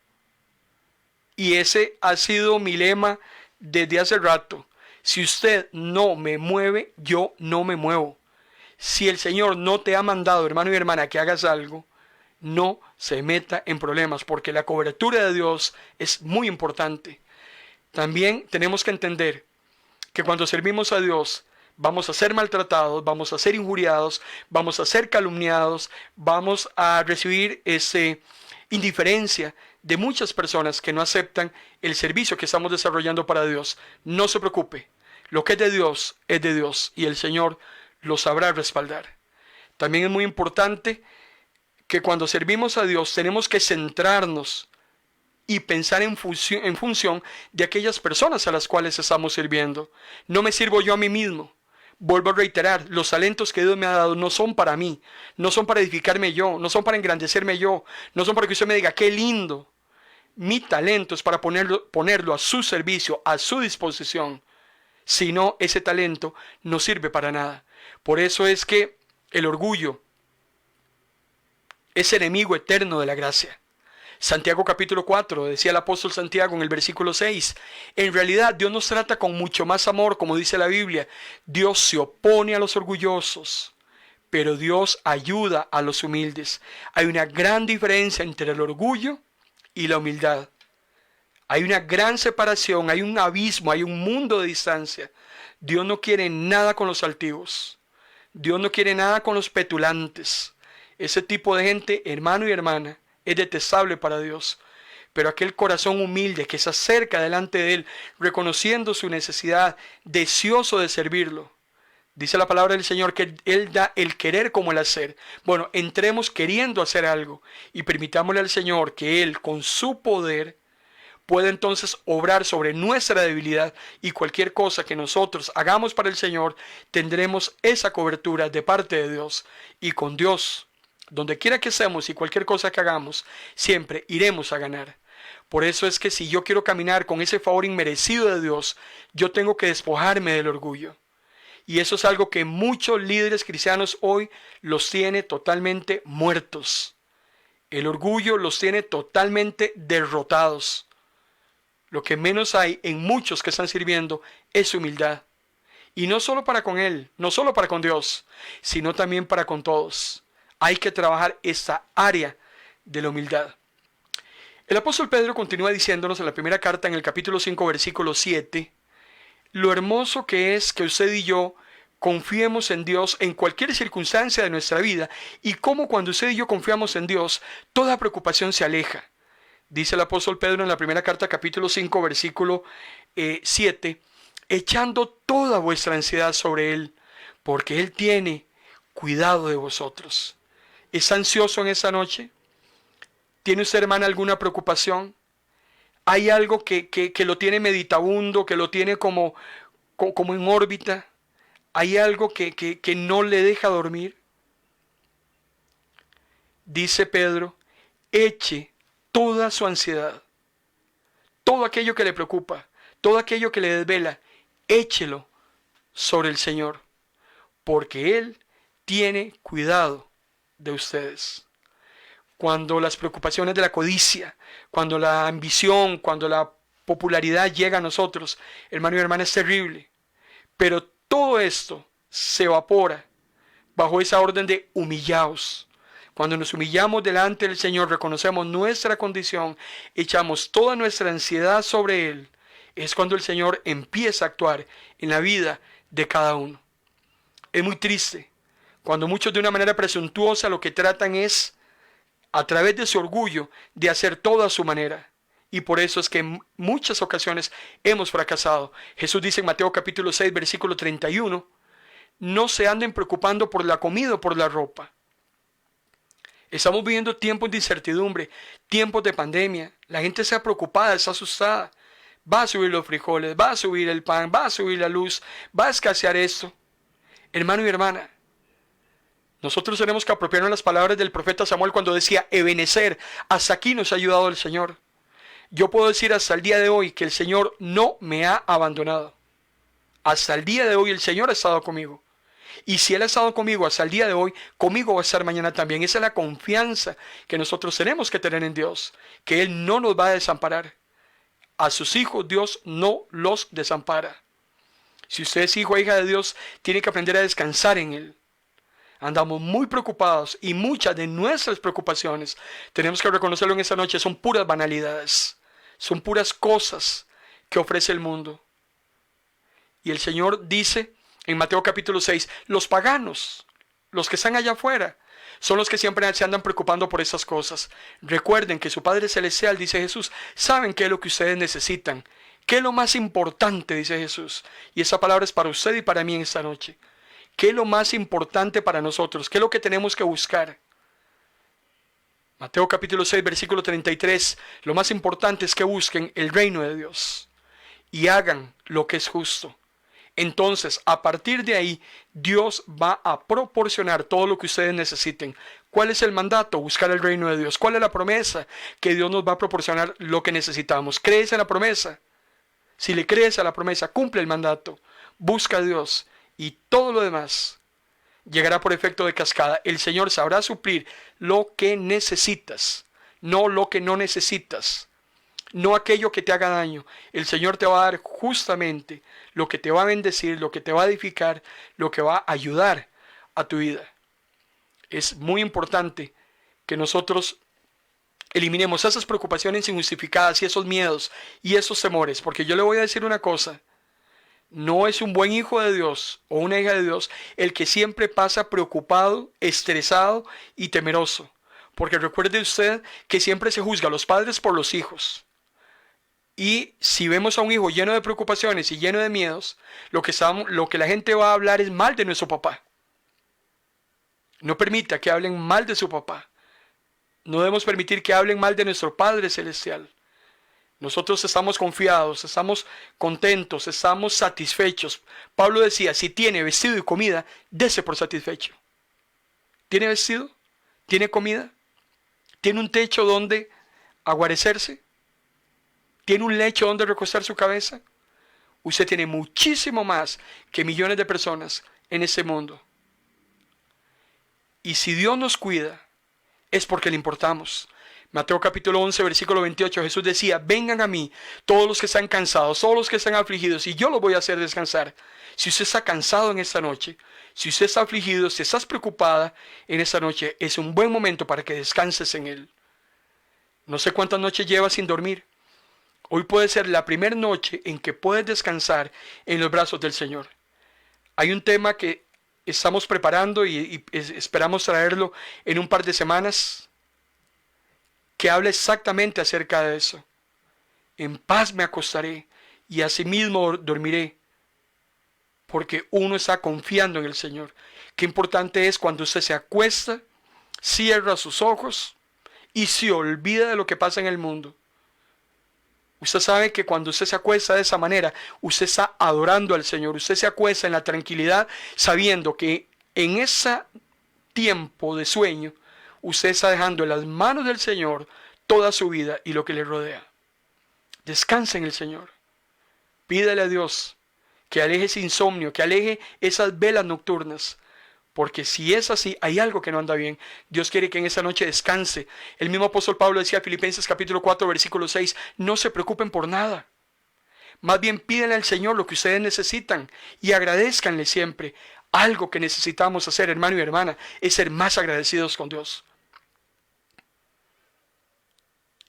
Y ese ha sido mi lema desde hace rato. Si usted no me mueve, yo no me muevo. Si el Señor no te ha mandado, hermano y hermana, que hagas algo, no se meta en problemas, porque la cobertura de Dios es muy importante. También tenemos que entender que cuando servimos a Dios, vamos a ser maltratados, vamos a ser injuriados, vamos a ser calumniados, vamos a recibir indiferencia de muchas personas que no aceptan el servicio que estamos desarrollando para Dios. No se preocupe, lo que es de Dios y el Señor lo sabrá respaldar. También es muy importante que cuando servimos a Dios tenemos que centrarnos y pensar en función de aquellas personas a las cuales estamos sirviendo. No me sirvo yo a mí mismo. Vuelvo a reiterar, los talentos que Dios me ha dado no son para mí, no son para edificarme yo, no son para engrandecerme yo, no son para que usted me diga qué lindo. Mi talento es para ponerlo a su servicio, a su disposición. Si no, ese talento no sirve para nada. Por eso es que el orgullo es enemigo eterno de la gracia. Santiago capítulo 4, decía el apóstol Santiago en el versículo 6, en realidad Dios nos trata con mucho más amor, como dice la Biblia. Dios se opone a los orgullosos, pero Dios ayuda a los humildes. Hay una gran diferencia entre el orgullo y la humildad. Hay una gran separación, hay un abismo, hay un mundo de distancia. Dios no quiere nada con los altivos. Dios no quiere nada con los petulantes. Ese tipo de gente, hermano y hermana, es detestable para Dios. Pero aquel corazón humilde que se acerca delante de Él, reconociendo su necesidad, deseoso de servirlo. Dice la palabra del Señor que Él da el querer como el hacer. Bueno, entremos queriendo hacer algo y permitámosle al Señor que Él, con su poder, pueda entonces obrar sobre nuestra debilidad, y cualquier cosa que nosotros hagamos para el Señor, tendremos esa cobertura de parte de Dios. Y con Dios, donde quiera que seamos y cualquier cosa que hagamos, siempre iremos a ganar. Por eso es que si yo quiero caminar con ese favor inmerecido de Dios, yo tengo que despojarme del orgullo. Y eso es algo que muchos líderes cristianos hoy los tiene totalmente muertos. El orgullo los tiene totalmente derrotados. Lo que menos hay en muchos que están sirviendo es humildad. Y no solo para con Él, no solo para con Dios, sino también para con todos. Hay que trabajar esta área de la humildad. El apóstol Pedro continúa diciéndonos en la primera carta, en el capítulo 5, versículo 7, lo hermoso que es que usted y yo confiemos en Dios en cualquier circunstancia de nuestra vida y cómo cuando usted y yo confiamos en Dios, toda preocupación se aleja. Dice el apóstol Pedro en la primera carta, capítulo 5, versículo 7, echando toda vuestra ansiedad sobre Él, porque Él tiene cuidado de vosotros. ¿Está ansioso en esta noche? ¿Tiene usted, hermana, alguna preocupación? ¿Hay algo que lo tiene meditabundo, que lo tiene como en órbita? ¿Hay algo que no le deja dormir? Dice Pedro, eche toda su ansiedad, todo aquello que le preocupa, todo aquello que le desvela, échelo sobre el Señor, porque Él tiene cuidado de ustedes. Cuando las preocupaciones de la codicia, cuando la ambición, cuando la popularidad llega a nosotros, hermano y hermana, es terrible. Pero todo esto se evapora bajo esa orden de humillaos. Cuando nos humillamos delante del Señor, reconocemos nuestra condición, echamos toda nuestra ansiedad sobre Él, es cuando el Señor empieza a actuar en la vida de cada uno. Es muy triste cuando muchos de una manera presuntuosa lo que tratan es, a través de su orgullo, de hacer todo a su manera. Y por eso es que en muchas ocasiones hemos fracasado. Jesús dice en Mateo capítulo 6, versículo 31, no se anden preocupando por la comida o por la ropa. Estamos viviendo tiempos de incertidumbre, tiempos de pandemia. La gente está preocupada, está asustada. Va a subir los frijoles, va a subir el pan, va a subir la luz, va a escasear esto. Hermano y hermana, nosotros tenemos que apropiarnos las palabras del profeta Samuel cuando decía, Ebenezer, hasta aquí nos ha ayudado el Señor. Yo puedo decir hasta el día de hoy que el Señor no me ha abandonado. Hasta el día de hoy el Señor ha estado conmigo. Y si Él ha estado conmigo hasta el día de hoy, conmigo va a estar mañana también. Esa es la confianza que nosotros tenemos que tener en Dios, que Él no nos va a desamparar. A sus hijos Dios no los desampara. Si usted es hijo o hija de Dios, tiene que aprender a descansar en Él. Andamos muy preocupados y muchas de nuestras preocupaciones, tenemos que reconocerlo en esta noche, son puras banalidades. Son puras cosas que ofrece el mundo. Y el Señor dice en Mateo capítulo 6, los paganos, los que están allá afuera, son los que siempre se andan preocupando por esas cosas. Recuerden que su Padre Celestial, dice Jesús, saben qué es lo que ustedes necesitan. ¿Qué es lo más importante? Dice Jesús. Y esa palabra es para usted y para mí en esta noche. ¿Qué es lo más importante para nosotros? ¿Qué es lo que tenemos que buscar? Mateo capítulo 6, versículo 33. Lo más importante es que busquen el reino de Dios y hagan lo que es justo. Entonces, a partir de ahí, Dios va a proporcionar todo lo que ustedes necesiten. ¿Cuál es el mandato? Buscar el reino de Dios. ¿Cuál es la promesa? Que Dios nos va a proporcionar lo que necesitamos. ¿Crees en la promesa? Si le crees a la promesa, cumple el mandato. Busca a Dios y todo lo demás llegará por efecto de cascada. El Señor sabrá suplir lo que necesitas, no lo que no necesitas. No aquello que te haga daño. El Señor te va a dar justamente lo que te va a bendecir, lo que te va a edificar, lo que va a ayudar a tu vida. Es muy importante que nosotros eliminemos esas preocupaciones injustificadas y esos miedos y esos temores. Porque yo le voy a decir una cosa. No es un buen hijo de Dios o una hija de Dios el que siempre pasa preocupado, estresado y temeroso. Porque recuerde usted que siempre se juzga a los padres por los hijos. Y si vemos a un hijo lleno de preocupaciones y lleno de miedos, lo que la gente va a hablar es mal de nuestro papá. No permita que hablen mal de su papá. No debemos permitir que hablen mal de nuestro Padre Celestial. Nosotros estamos confiados, estamos contentos, estamos satisfechos. Pablo decía, si tiene vestido y comida, dese por satisfecho. ¿Tiene vestido? ¿Tiene comida? ¿Tiene un techo donde aguarecerse? ¿Tiene un lecho donde recostar su cabeza? Usted tiene muchísimo más que millones de personas en este mundo. Y si Dios nos cuida, es porque le importamos. Mateo capítulo 11, versículo 28, Jesús decía, vengan a mí todos los que están cansados, todos los que están afligidos, y yo los voy a hacer descansar. Si usted está cansado en esta noche, si usted está afligido, si estás preocupada en esta noche, es un buen momento para que descanses en Él. No sé cuántas noches llevas sin dormir. Hoy puede ser la primera noche en que puedes descansar en los brazos del Señor. Hay un tema que estamos preparando y esperamos traerlo en un par de semanas que habla exactamente acerca de eso. En paz me acostaré y asimismo dormiré, porque uno está confiando en el Señor. Qué importante es cuando usted se acuesta, cierra sus ojos y se olvida de lo que pasa en el mundo. Usted sabe que cuando usted se acuesta de esa manera, usted está adorando al Señor. Usted se acuesta en la tranquilidad sabiendo que en ese tiempo de sueño, usted está dejando en las manos del Señor toda su vida y lo que le rodea. Descanse en el Señor. Pídale a Dios que aleje ese insomnio, que aleje esas velas nocturnas. Porque si es así, hay algo que no anda bien. Dios quiere que en esa noche descanse. El mismo apóstol Pablo decía en Filipenses capítulo 4, versículo 6, no se preocupen por nada. Más bien pídenle al Señor lo que ustedes necesitan y agradezcanle siempre. Algo que necesitamos hacer, hermano y hermana, es ser más agradecidos con Dios.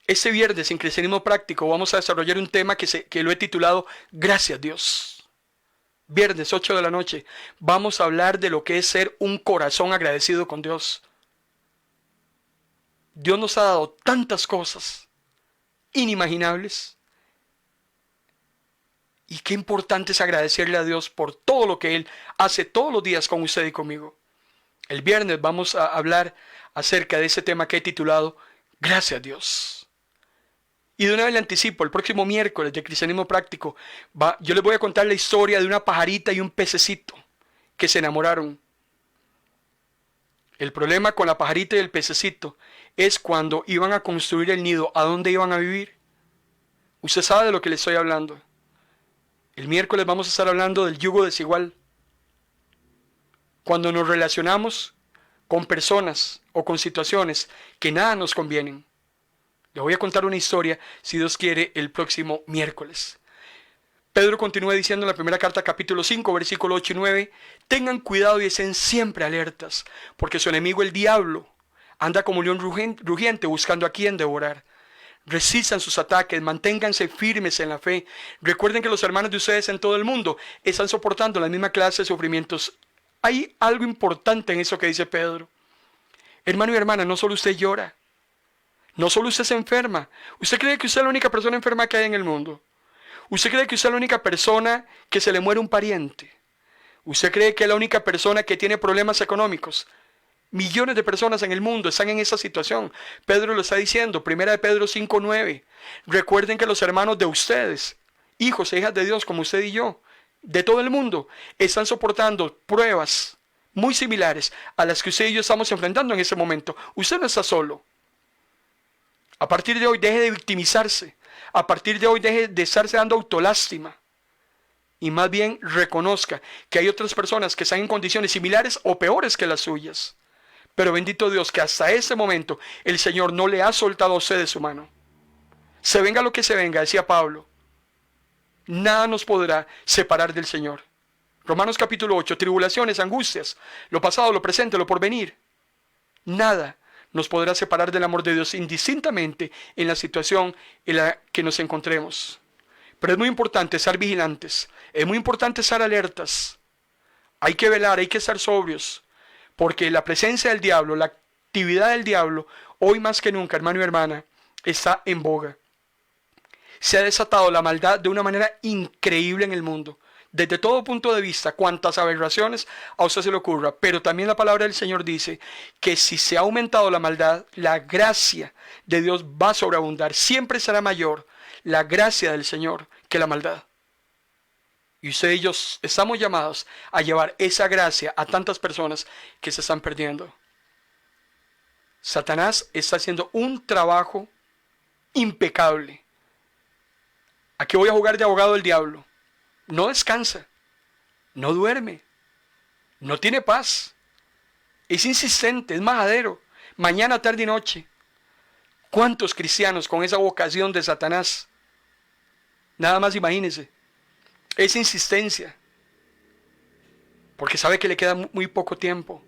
Este viernes en Cristianismo Práctico vamos a desarrollar un tema que lo he titulado Gracias Dios. Viernes 8 de la noche vamos a hablar de lo que es ser un corazón agradecido con Dios. Dios nos ha dado tantas cosas inimaginables y qué importante es agradecerle a Dios por todo lo que Él hace todos los días con usted y conmigo. El viernes vamos a hablar acerca de ese tema que he titulado Gracias Dios. Y de una vez le anticipo, el próximo miércoles de Cristianismo Práctico, yo les voy a contar la historia de una pajarita y un pececito que se enamoraron. El problema con la pajarita y el pececito es cuando iban a construir el nido, ¿a dónde iban a vivir? Usted sabe de lo que le estoy hablando. El miércoles vamos a estar hablando del yugo desigual. Cuando nos relacionamos con personas o con situaciones que nada nos convienen. Le voy a contar una historia, si Dios quiere, el próximo miércoles. Pedro continúa diciendo en la primera carta, capítulo 5, versículo 8 y 9, tengan cuidado y estén siempre alertas, porque su enemigo el diablo anda como león rugiente buscando a quien devorar. Resistan sus ataques, manténganse firmes en la fe. Recuerden que los hermanos de ustedes en todo el mundo están soportando la misma clase de sufrimientos. Hay algo importante en eso que dice Pedro. Hermano y hermana, no solo usted llora. No solo usted se enferma. ¿Usted cree que usted es la única persona enferma que hay en el mundo? ¿Usted cree que usted es la única persona que se le muere un pariente? ¿Usted cree que es la única persona que tiene problemas económicos? Millones de personas en el mundo están en esa situación. Pedro lo está diciendo, 1 de Pedro 5:9. Recuerden que los hermanos de ustedes, hijos e hijas de Dios como usted y yo, de todo el mundo, están soportando pruebas muy similares a las que usted y yo estamos enfrentando en ese momento. Usted no está solo. A partir de hoy deje de victimizarse. A partir de hoy deje de estarse dando autolástima. Y más bien reconozca que hay otras personas que están en condiciones similares o peores que las suyas. Pero bendito Dios que hasta ese momento el Señor no le ha soltado a usted de su mano. Se venga lo que se venga, decía Pablo. Nada nos podrá separar del Señor. Romanos capítulo 8, tribulaciones, angustias, lo pasado, lo presente, lo porvenir. Nada nos podrá separar del amor de Dios indistintamente en la situación en la que nos encontremos. Pero es muy importante estar vigilantes, es muy importante estar alertas. Hay que velar, hay que estar sobrios, porque la presencia del diablo, la actividad del diablo, hoy más que nunca, hermano y hermana, está en boga. Se ha desatado la maldad de una manera increíble en el mundo. Desde todo punto de vista, cuantas aberraciones a usted se le ocurra. Pero también la palabra del Señor dice que si se ha aumentado la maldad, la gracia de Dios va a sobreabundar. Siempre será mayor la gracia del Señor que la maldad. Y usted y yo estamos llamados a llevar esa gracia a tantas personas que se están perdiendo. Satanás está haciendo un trabajo impecable. Aquí voy a jugar de abogado del diablo. No descansa, no duerme, no tiene paz, es insistente, es majadero, mañana, tarde y noche. ¿Cuántos cristianos con esa vocación de Satanás? Nada más imagínense, esa insistencia, porque sabe que le queda muy poco tiempo.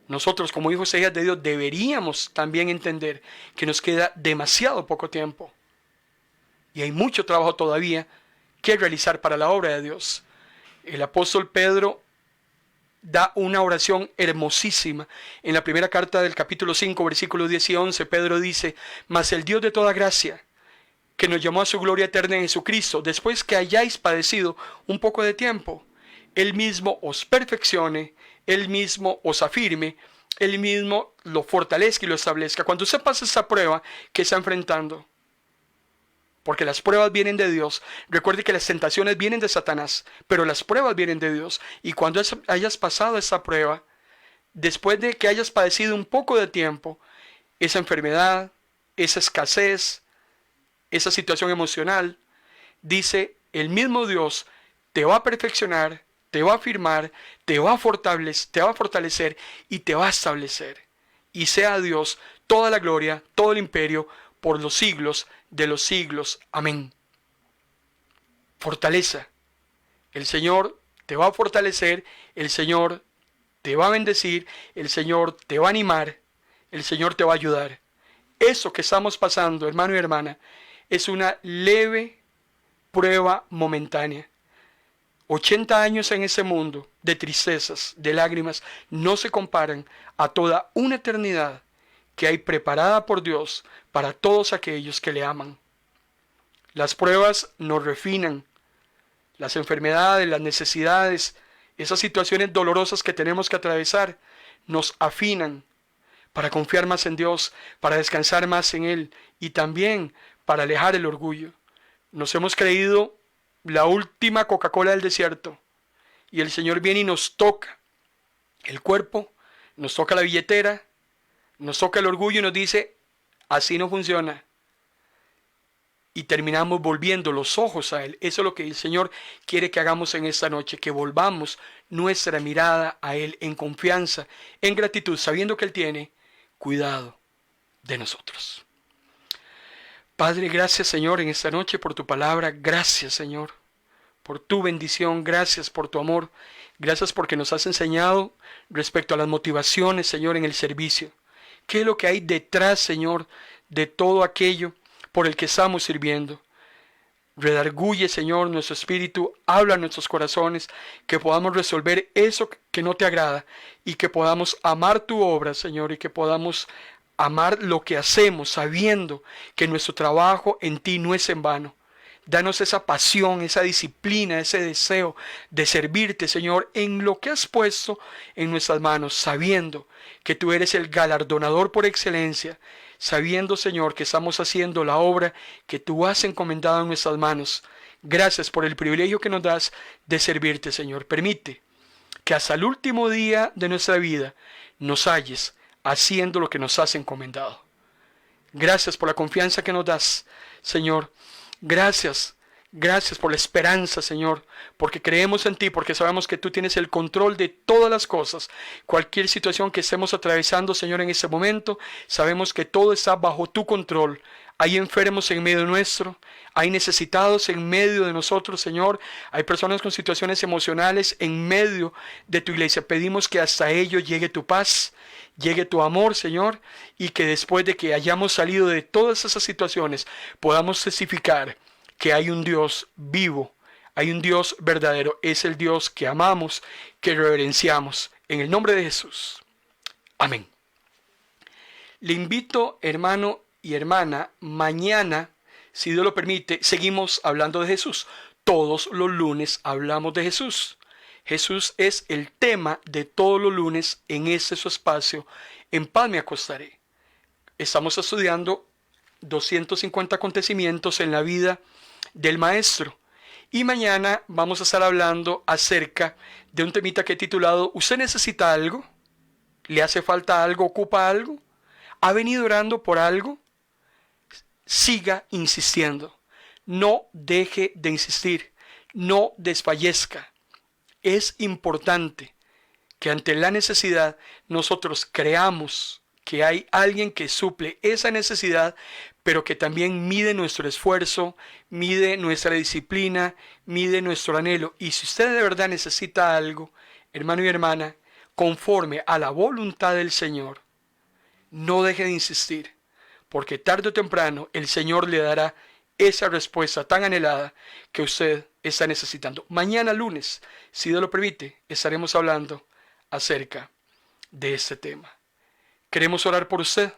Nosotros como hijos e hijas de Dios deberíamos también entender que nos queda demasiado poco tiempo. y hay mucho trabajo todavía que realizar para la obra de Dios. El apóstol Pedro da una oración hermosísima. En la primera carta del capítulo 5, versículos 10 y 11, Pedro dice: mas el Dios de toda gracia, que nos llamó a su gloria eterna en Jesucristo, después que hayáis padecido un poco de tiempo, Él mismo os perfeccione, Él mismo os afirme, Él mismo lo fortalezca y lo establezca. Cuando usted pasa esa prueba que está enfrentando, porque las pruebas vienen de Dios. Recuerde que las tentaciones vienen de Satanás, pero las pruebas vienen de Dios. Y cuando hayas pasado esa prueba, después de que hayas padecido un poco de tiempo, esa enfermedad, esa escasez, esa situación emocional, dice, el mismo Dios te va a perfeccionar, te va a afirmar, te va a fortalecer y te va a establecer. Y sea a Dios toda la gloria, todo el imperio, por los siglos de los siglos. Amén. Fortaleza. El Señor te va a fortalecer, el Señor te va a bendecir, el Señor te va a animar, el Señor te va a ayudar. Eso que estamos pasando, hermano y hermana, es una leve prueba momentánea. 80 años en ese mundo de tristezas, de lágrimas, no se comparan a toda una eternidad que hay preparada por Dios para todos aquellos que le aman. Las pruebas nos refinan. Las enfermedades, las necesidades, esas situaciones dolorosas que tenemos que atravesar, nos afinan para confiar más en Dios, para descansar más en Él y también para alejar el orgullo. Nos hemos creído la última Coca-Cola del desierto y el Señor viene y nos toca el cuerpo, nos toca la billetera, nos toca el orgullo y nos dice, así no funciona. Y terminamos volviendo los ojos a Él. Eso es lo que el Señor quiere que hagamos en esta noche, que volvamos nuestra mirada a Él en confianza, en gratitud, sabiendo que Él tiene cuidado de nosotros. Padre, gracias Señor en esta noche por tu palabra. Gracias Señor por tu bendición. Gracias por tu amor. Gracias porque nos has enseñado respecto a las motivaciones, Señor, en el servicio. ¿Qué es lo que hay detrás, Señor, de todo aquello por el que estamos sirviendo? Redarguye, Señor, nuestro espíritu, habla a nuestros corazones, que podamos resolver eso que no te agrada y que podamos amar tu obra, Señor, y que podamos amar lo que hacemos, sabiendo que nuestro trabajo en ti no es en vano. Danos esa pasión, esa disciplina, ese deseo de servirte, Señor, en lo que has puesto en nuestras manos, sabiendo que tú eres el galardonador por excelencia, sabiendo, Señor, que estamos haciendo la obra que tú has encomendado en nuestras manos. Gracias por el privilegio que nos das de servirte, Señor. Permite que hasta el último día de nuestra vida nos halles haciendo lo que nos has encomendado. Gracias por la confianza que nos das, Señor. Gracias por la esperanza, Señor, porque creemos en ti, porque sabemos que tú tienes el control de todas las cosas. Cualquier situación que estemos atravesando, Señor, en este momento, sabemos que todo está bajo tu control. Hay enfermos en medio nuestro, hay necesitados en medio de nosotros, Señor. Hay personas con situaciones emocionales en medio de tu iglesia. Pedimos que hasta ello llegue tu paz, llegue tu amor, Señor, y que después de que hayamos salido de todas esas situaciones, podamos testificar que hay un Dios vivo, hay un Dios verdadero. Es el Dios que amamos, que reverenciamos. En el nombre de Jesús. Amén. Le invito, hermano y hermana, mañana, si Dios lo permite, seguimos hablando de Jesús. Todos los lunes hablamos de Jesús. Jesús es el tema de todos los lunes en este su espacio. En paz me acostaré. Estamos estudiando 250 acontecimientos en la vida del Maestro. Y mañana vamos a estar hablando acerca de un temita que he titulado ¿Usted necesita algo? ¿Le hace falta algo? ¿Ocupa algo? ¿Ha venido orando por algo? Siga insistiendo. No deje de insistir. No desfallezca. Es importante que ante la necesidad nosotros creamos que hay alguien que suple esa necesidad, pero que también mide nuestro esfuerzo, mide nuestra disciplina, mide nuestro anhelo. Y si usted de verdad necesita algo, hermano y hermana, conforme a la voluntad del Señor, no deje de insistir, porque tarde o temprano el Señor le dará esa respuesta tan anhelada que usted está necesitando. Mañana lunes, si Dios lo permite, estaremos hablando acerca de este tema. Queremos orar por usted.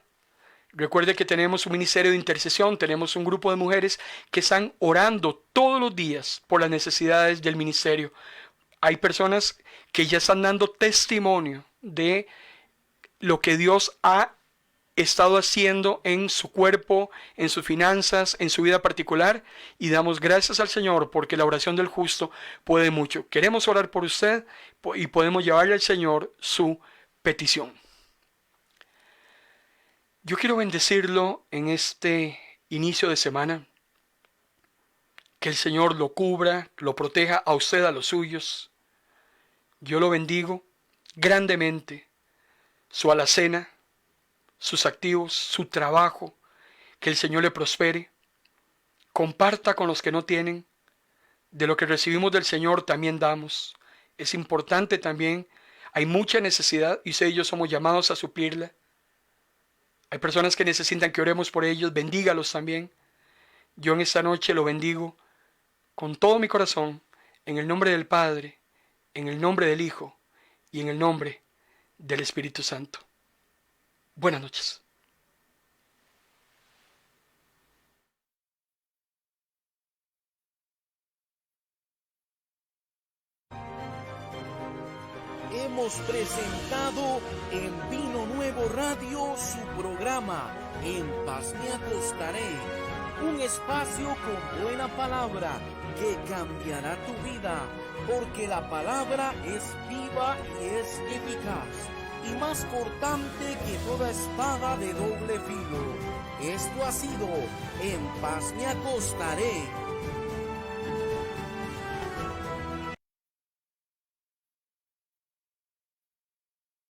Recuerde que tenemos un ministerio de intercesión, tenemos un grupo de mujeres que están orando todos los días por las necesidades del ministerio. Hay personas que ya están dando testimonio de lo que Dios ha estado haciendo en su cuerpo, en sus finanzas, en su vida particular, y damos gracias al Señor porque la oración del justo puede mucho. Queremos orar por usted y podemos llevarle al Señor su petición. Yo quiero bendecirlo en este inicio de semana, que el Señor lo cubra, lo proteja a usted, a los suyos. Yo lo bendigo grandemente, su alacena, sus activos, su trabajo, que el Señor le prospere. Comparta con los que no tienen. De lo que recibimos del Señor también damos. Es importante también. Hay mucha necesidad y usted y yo somos llamados a suplirla. Hay personas que necesitan que oremos por ellos. Bendígalos también. Yo en esta noche lo bendigo con todo mi corazón, en el nombre del Padre, en el nombre del Hijo y en el nombre del Espíritu Santo. Buenas noches. Hemos presentado en Vino Nuevo Radio su programa En Paz Me Acostaré, un espacio con buena palabra que cambiará tu vida, porque la palabra es viva y es eficaz, y más cortante que toda espada de doble filo. Esto ha sido En Paz Me Acostaré